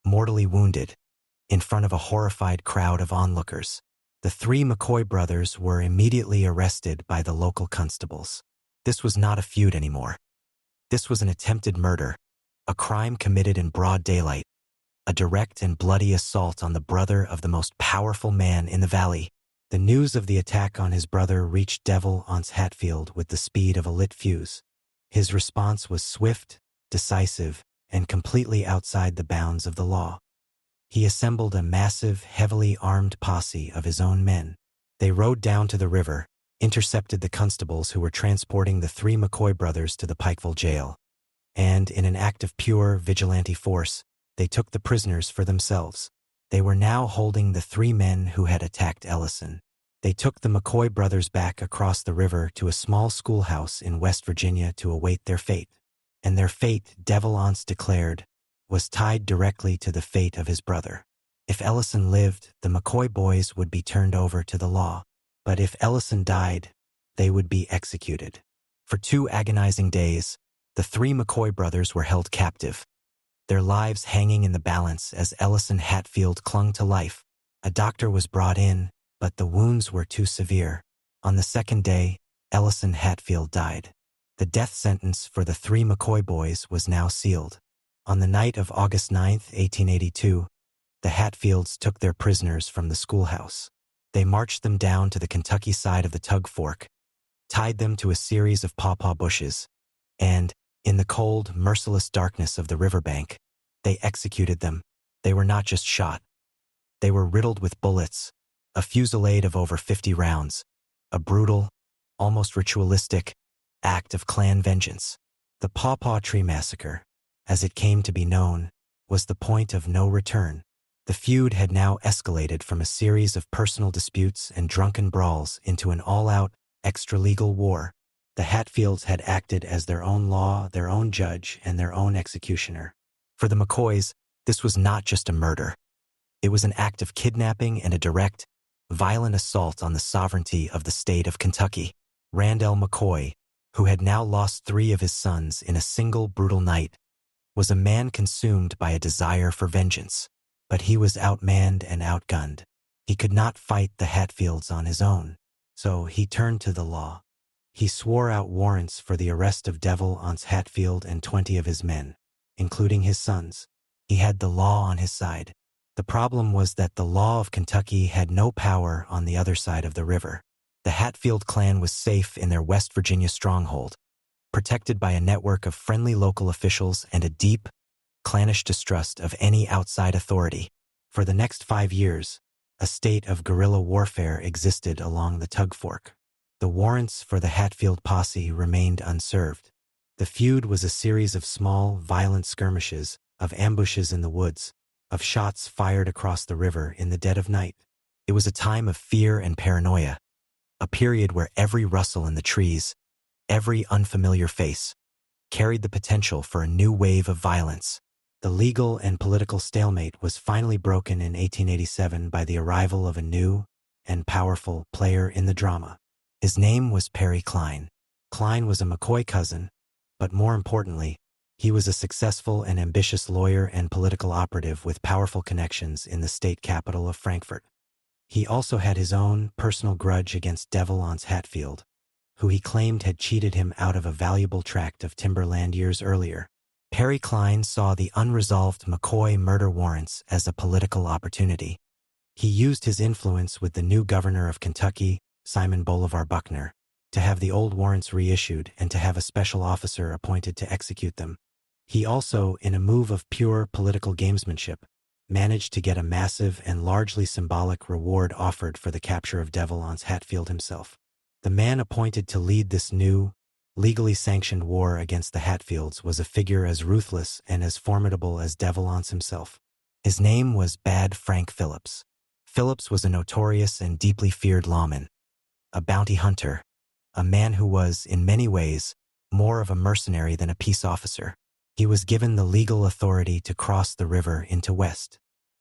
mortally wounded, in front of a horrified crowd of onlookers. The three McCoy brothers were immediately arrested by the local constables. This was not a feud anymore. This was an attempted murder, a crime committed in broad daylight, a direct and bloody assault on the brother of the most powerful man in the valley. The news of the attack on his brother reached Devil Anse Hatfield with the speed of a lit fuse. His response was swift, decisive, and completely outside the bounds of the law. He assembled a massive, heavily armed posse of his own men. They rode down to the river, intercepted the constables who were transporting the three McCoy brothers to the Pikeville jail, and, in an act of pure vigilante force, they took the prisoners for themselves. They were now holding the three men who had attacked Ellison. They took the McCoy brothers back across the river to a small schoolhouse in West Virginia to await their fate. And their fate, Devil Anse declared, was tied directly to the fate of his brother. If Ellison lived, the McCoy boys would be turned over to the law. But if Ellison died, they would be executed. For 2 agonizing days, the three McCoy brothers were held captive, their lives hanging in the balance as Ellison Hatfield clung to life. A doctor was brought in, but the wounds were too severe. On the 2nd day, Ellison Hatfield died. The death sentence for the three McCoy boys was now sealed. On the night of August 9, 1882, the Hatfields took their prisoners from the schoolhouse. They marched them down to the Kentucky side of the Tug Fork, tied them to a series of pawpaw bushes, and, in the cold, merciless darkness of the riverbank, they executed them. They were not just shot. They were riddled with bullets, a fusillade of over 50 rounds, a brutal, almost ritualistic, act of Klan vengeance. The Pawpaw Tree Massacre, as it came to be known, was the point of no return. The feud had now escalated from a series of personal disputes and drunken brawls into an all-out, extra-legal war. The Hatfields had acted as their own law, their own judge, and their own executioner. For the McCoys, this was not just a murder. It was an act of kidnapping and a direct, violent assault on the sovereignty of the state of Kentucky. Randall McCoy, who had now lost 3 of his sons in a single brutal night, was a man consumed by a desire for vengeance. But he was outmanned and outgunned. He could not fight the Hatfields on his own, so he turned to the law. He swore out warrants for the arrest of Devil Anse Hatfield and 20 of his men, including his sons. He had the law on his side. The problem was that the law of Kentucky had no power on the other side of the river. The Hatfield clan was safe in their West Virginia stronghold, protected by a network of friendly local officials and a deep, clannish distrust of any outside authority. For the next 5 years, a state of guerrilla warfare existed along the Tug Fork. The warrants for the Hatfield posse remained unserved. The feud was a series of small, violent skirmishes, of ambushes in the woods, of shots fired across the river in the dead of night. It was a time of fear and paranoia, a period where every rustle in the trees, every unfamiliar face, carried the potential for a new wave of violence. The legal and political stalemate was finally broken in 1887 by the arrival of a new and powerful player in the drama. His name was Perry Cline. Cline was a McCoy cousin, but more importantly, he was a successful and ambitious lawyer and political operative with powerful connections in the state capital of Frankfort. He also had his own personal grudge against Devil Anse Hatfield, who he claimed had cheated him out of a valuable tract of timberland years earlier. Perry Cline saw the unresolved McCoy murder warrants as a political opportunity. He used his influence with the new governor of Kentucky, Simon Bolivar Buckner, to have the old warrants reissued and to have a special officer appointed to execute them. He also, in a move of pure political gamesmanship, managed to get a massive and largely symbolic reward offered for the capture of Devil Anse Hatfield himself. The man appointed to lead this new, legally sanctioned war against the Hatfields was a figure as ruthless and as formidable as Devil Anse himself. His name was Bad Frank Phillips. Phillips was a notorious and deeply feared lawman, a bounty hunter, a man who was, in many ways, more of a mercenary than a peace officer. He was given the legal authority to cross the river into West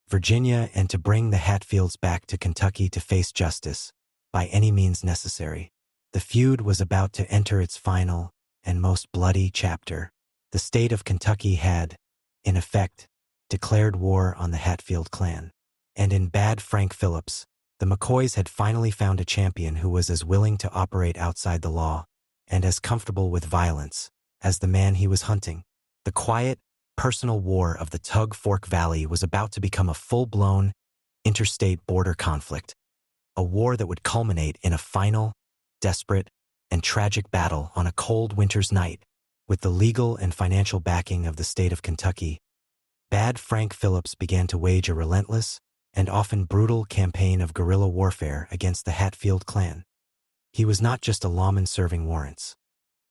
Virginia and to bring the Hatfields back to Kentucky to face justice, by any means necessary. The feud was about to enter its final and most bloody chapter. The state of Kentucky had, in effect, declared war on the Hatfield clan. And in Bad Frank Phillips, The McCoys had finally found a champion who was as willing to operate outside the law and as comfortable with violence as the man he was hunting. The quiet, personal war of the Tug Fork Valley was about to become a full-blown, interstate border conflict, a war that would culminate in a final, desperate, and tragic battle on a cold winter's night. With the legal and financial backing of the state of Kentucky, Bad Frank Phillips began to wage a relentless and often brutal campaign of guerrilla warfare against the Hatfield clan. He was not just a lawman serving warrants.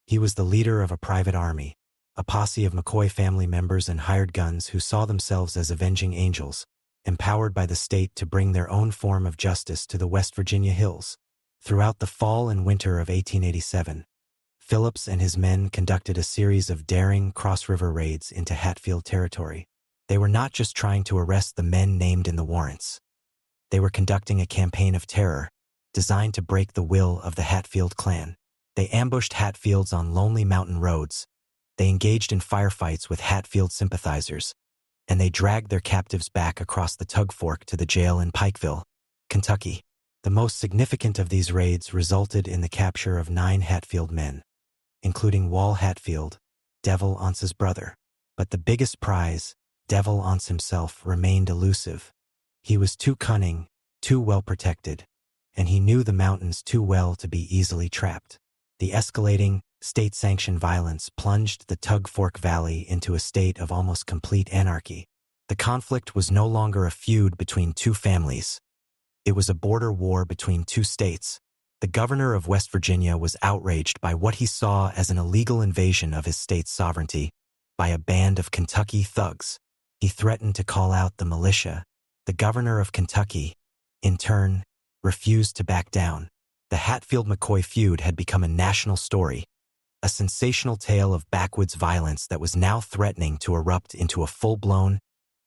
He was the leader of a private army, a posse of McCoy family members and hired guns who saw themselves as avenging angels, empowered by the state to bring their own form of justice to the West Virginia hills. Throughout the fall and winter of 1887, Phillips and his men conducted a series of daring cross-river raids into Hatfield territory. They were not just trying to arrest the men named in the warrants. They were conducting a campaign of terror designed to break the will of the Hatfield clan. They ambushed Hatfields on lonely mountain roads. They engaged in firefights with Hatfield sympathizers, and they dragged their captives back across the Tug Fork to the jail in Pikeville, Kentucky. The most significant of these raids resulted in the capture of 9 Hatfield men, including Wall Hatfield, Devil Ance's brother. But the biggest prize, Devil Ance himself, remained elusive. He was too cunning, too well protected, and he knew the mountains too well to be easily trapped. The escalating, state-sanctioned violence plunged the Tug Fork Valley into a state of almost complete anarchy. The conflict was no longer a feud between two families. It was a border war between two states. The governor of West Virginia was outraged by what he saw as an illegal invasion of his state's sovereignty by a band of Kentucky thugs. He threatened to call out the militia. The governor of Kentucky, in turn, refused to back down. The Hatfield-McCoy feud had become a national story, a sensational tale of backwoods violence that was now threatening to erupt into a full-blown,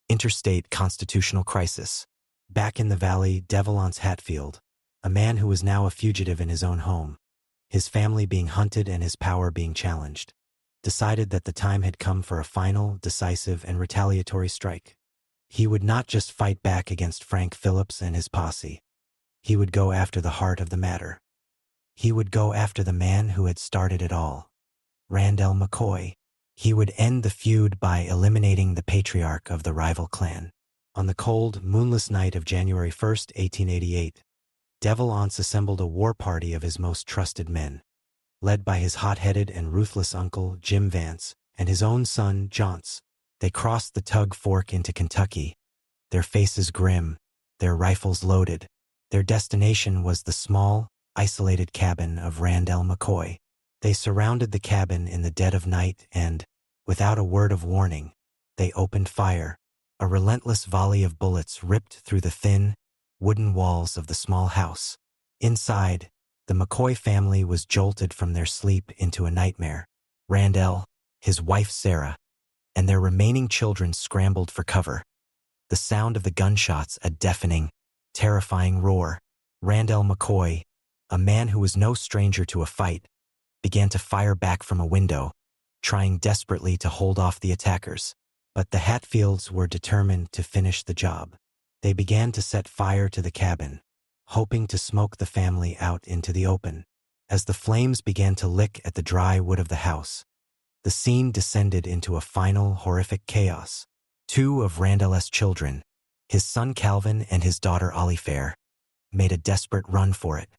interstate constitutional crisis. Back in the valley, Devil Ance Hatfield, a man who was now a fugitive in his own home, his family being hunted and his power being challenged, decided that the time had come for a final, decisive, and retaliatory strike. He would not just fight back against Frank Phillips and his posse. He would go after the heart of the matter. He would go after the man who had started it all, Randall McCoy. He would end the feud by eliminating the patriarch of the rival clan. On the cold, moonless night of January 1st, 1888, Devil Ance assembled a war party of his most trusted men, led by his hot-headed and ruthless uncle, Jim Vance, and his own son, Johnce. They crossed the Tug Fork into Kentucky, their faces grim, their rifles loaded. Their destination was the small, isolated cabin of Randall McCoy. They surrounded the cabin in the dead of night and, without a word of warning, they opened fire. A relentless volley of bullets ripped through the thin, wooden walls of the small house. Inside, the McCoy family was jolted from their sleep into a nightmare. Randall, his wife Sarah, and their remaining children scrambled for cover. The sound of the gunshots a deafening, terrifying roar. Randall McCoy, a man who was no stranger to a fight, began to fire back from a window, trying desperately to hold off the attackers. But the Hatfields were determined to finish the job. They began to set fire to the cabin, hoping to smoke the family out into the open. As the flames began to lick at the dry wood of the house, the scene descended into a final, horrific chaos. 2 of Randall's children, his son Calvin and his daughter Olifair, made a desperate run for it.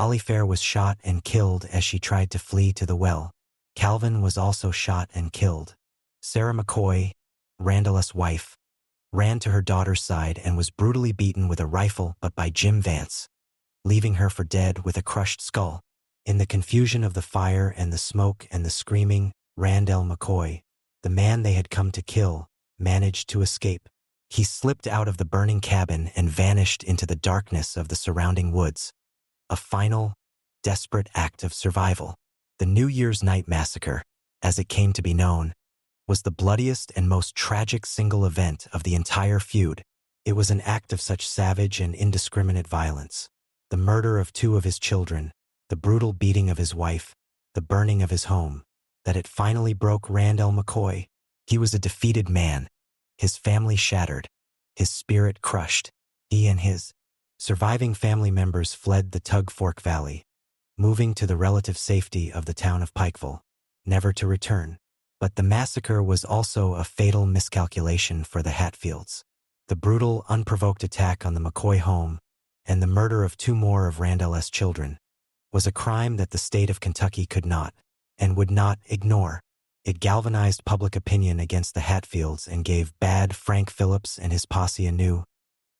Olifair was shot and killed as she tried to flee to the well. Calvin was also shot and killed. Sarah McCoy, Randall's wife, ran to her daughter's side and was brutally beaten with a rifle but by Jim Vance, leaving her for dead with a crushed skull. In the confusion of the fire and the smoke and the screaming, Randall McCoy, the man they had come to kill, managed to escape. He slipped out of the burning cabin and vanished into the darkness of the surrounding woods. A final, desperate act of survival. The New Year's Night Massacre, as it came to be known, was the bloodiest and most tragic single event of the entire feud. It was an act of such savage and indiscriminate violence. The murder of 2 of his children, the brutal beating of his wife, the burning of his home, that it finally broke Randall McCoy. He was a defeated man, his family shattered, his spirit crushed. He and his Surviving family members fled the Tug Fork Valley, moving to the relative safety of the town of Pikeville, never to return. But the massacre was also a fatal miscalculation for the Hatfields. The brutal, unprovoked attack on the McCoy home and the murder of 2 more of Randall's children was a crime that the state of Kentucky could not and would not ignore. It galvanized public opinion against the Hatfields and gave bad Frank Phillips and his posse a new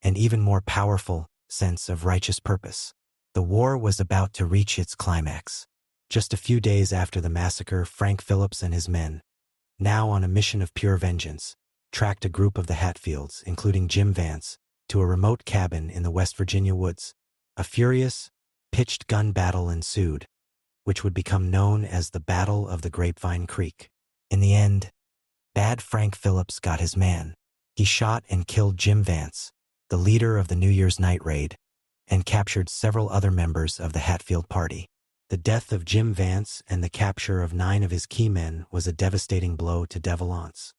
and even more powerful sense of righteous purpose. The war was about to reach its climax. Just a few days after the massacre, Frank Phillips and his men, now on a mission of pure vengeance, tracked a group of the Hatfields, including Jim Vance, to a remote cabin in the West Virginia woods. A furious, pitched gun battle ensued, which would become known as the Battle of the Grapevine Creek. In the end, bad Frank Phillips got his man. He shot and killed Jim Vance, the leader of the New Year's night raid, and captured several other members of the Hatfield party. The death of Jim Vance and the capture of 9 of his key men was a devastating blow to De Valence.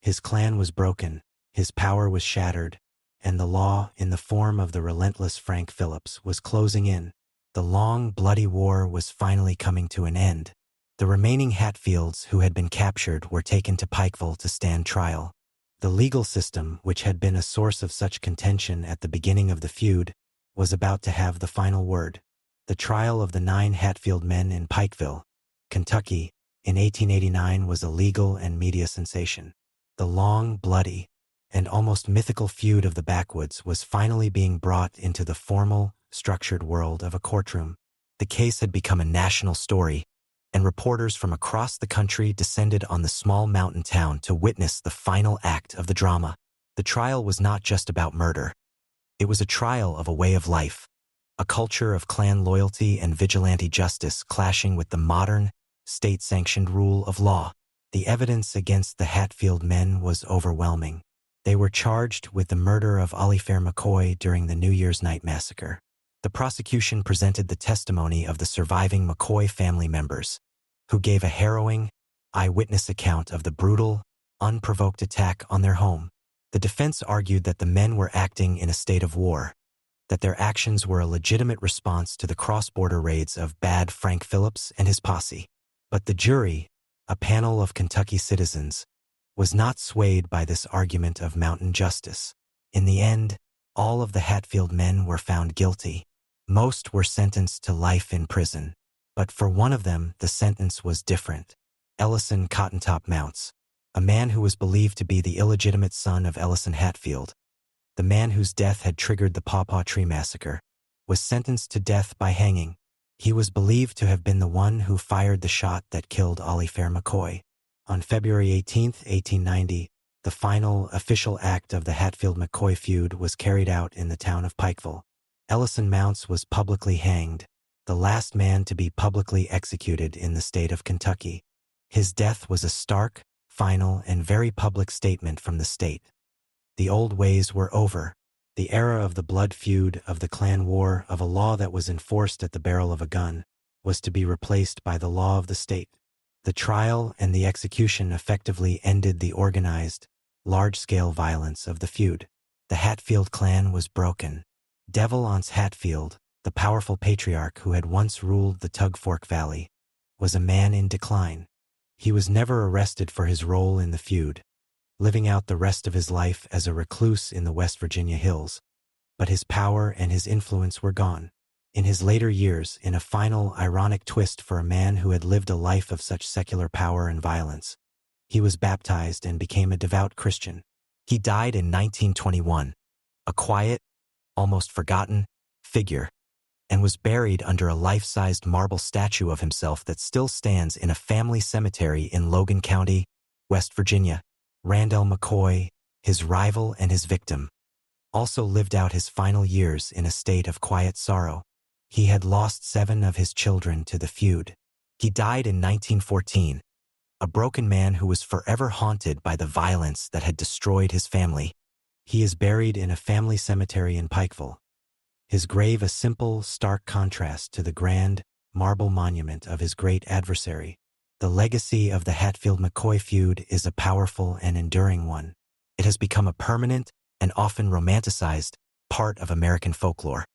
His clan was broken, his power was shattered, and the law, in the form of the relentless Frank Phillips, was closing in. The long, bloody war was finally coming to an end. The remaining Hatfields who had been captured were taken to Pikeville to stand trial. The legal system, which had been a source of such contention at the beginning of the feud, was about to have the final word. The trial of the 9 Hatfield men in Pikeville, Kentucky, in 1889 was a legal and media sensation. The long, bloody, and almost mythical feud of the backwoods was finally being brought into the formal, structured world of a courtroom. The case had become a national story, and reporters from across the country descended on the small mountain town to witness the final act of the drama. The trial was not just about murder. It was a trial of a way of life, a culture of clan loyalty and vigilante justice clashing with the modern, state-sanctioned rule of law. The evidence against the Hatfield men was overwhelming. They were charged with the murder of Oliver McCoy during the New Year's Night massacre. The prosecution presented the testimony of the surviving McCoy family members, who gave a harrowing, eyewitness account of the brutal, unprovoked attack on their home. The defense argued that the men were acting in a state of war, that their actions were a legitimate response to the cross-border raids of bad Frank Phillips and his posse. But the jury, a panel of Kentucky citizens, was not swayed by this argument of mountain justice. In the end, all of the Hatfield men were found guilty. Most were sentenced to life in prison, but for one of them the sentence was different. Ellison Cottentop Mounts, a man who was believed to be the illegitimate son of Ellison Hatfield, the man whose death had triggered the Pawpaw Tree Massacre, was sentenced to death by hanging. He was believed to have been the one who fired the shot that killed Oliver McCoy. On February 18, 1890, the final official act of the Hatfield-McCoy feud was carried out in the town of Pikeville. Ellison Mounts was publicly hanged, the last man to be publicly executed in the state of Kentucky. His death was a stark, final, and very public statement from the state. The old ways were over. The era of the blood feud, of the clan war, of a law that was enforced at the barrel of a gun, was to be replaced by the law of the state. The trial and the execution effectively ended the organized, large-scale violence of the feud. The Hatfield clan was broken. De Valence Hatfield, the powerful patriarch who had once ruled the Tug Fork Valley, was a man in decline. He was never arrested for his role in the feud, living out the rest of his life as a recluse in the West Virginia hills, but his power and his influence were gone. In his later years, in a final, ironic twist for a man who had lived a life of such secular power and violence, he was baptized and became a devout Christian. He died in 1921, a quiet, almost forgotten figure, and was buried under a life-sized marble statue of himself that still stands in a family cemetery in Logan County, West Virginia. Randall McCoy, his rival and his victim, also lived out his final years in a state of quiet sorrow. He had lost 7 of his children to the feud. He died in 1914, a broken man who was forever haunted by the violence that had destroyed his family. He is buried in a family cemetery in Pikeville, his grave a simple, stark contrast to the grand, marble monument of his great adversary. The legacy of the Hatfield-McCoy feud is a powerful and enduring one. It has become a permanent and often romanticized part of American folklore.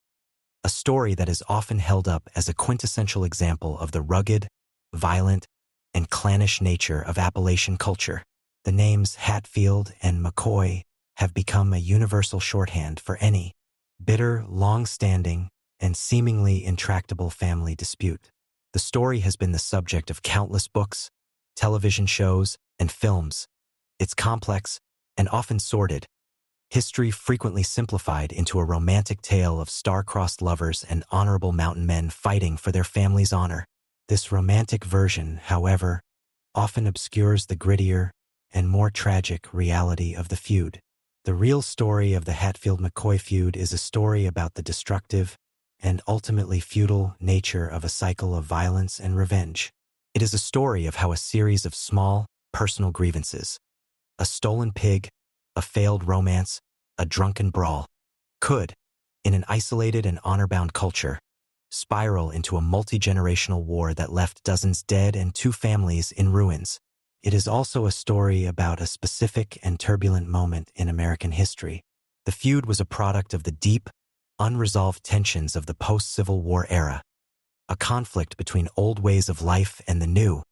a story that is often held up as a quintessential example of the rugged, violent, and clannish nature of Appalachian culture. The names Hatfield and McCoy have become a universal shorthand for any bitter, long-standing, and seemingly intractable family dispute. The story has been the subject of countless books, television shows, and films. It's complex and often sordid, history frequently simplified into a romantic tale of star-crossed lovers and honorable mountain men fighting for their family's honor. This romantic version, however, often obscures the grittier and more tragic reality of the feud. The real story of the Hatfield-McCoy feud is a story about the destructive and ultimately futile nature of a cycle of violence and revenge. It is a story of how a series of small, personal grievances, a stolen pig, a failed romance, a drunken brawl, could, in an isolated and honor-bound culture, spiral into a multi-generational war that left dozens dead and 2 families in ruins. It is also a story about a specific and turbulent moment in American history. The feud was a product of the deep, unresolved tensions of the post-Civil War era, a conflict between old ways of life and the new,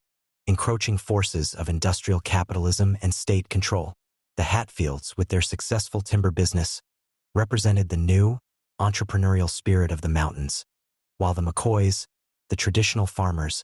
encroaching forces of industrial capitalism and state control. The Hatfields, with their successful timber business, represented the new, entrepreneurial spirit of the mountains, while the McCoys, the traditional farmers,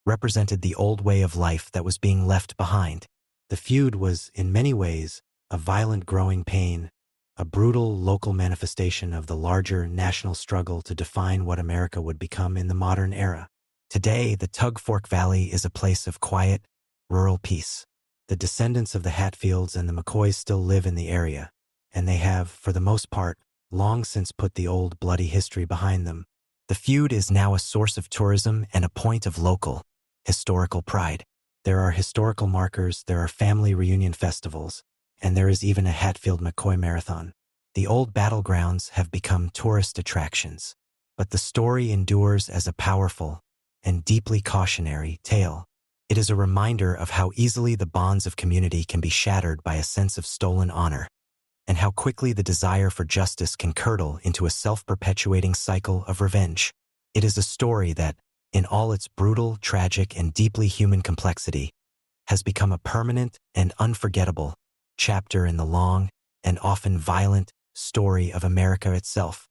represented the old way of life that was being left behind. The feud was, in many ways, a violent growing pain, a brutal local manifestation of the larger national struggle to define what America would become in the modern era. Today, the Tug Fork Valley is a place of quiet, rural peace. The descendants of the Hatfields and the McCoys still live in the area, and they have, for the most part, long since put the old bloody history behind them. The feud is now a source of tourism and a point of local, historical pride. There are historical markers, there are family reunion festivals, and there is even a Hatfield-McCoy marathon. The old battlegrounds have become tourist attractions, but the story endures as a powerful and deeply cautionary tale. It is a reminder of how easily the bonds of community can be shattered by a sense of stolen honor, and how quickly the desire for justice can curdle into a self-perpetuating cycle of revenge. It is a story that, in all its brutal, tragic, and deeply human complexity, has become a permanent and unforgettable chapter in the long and often violent story of America itself.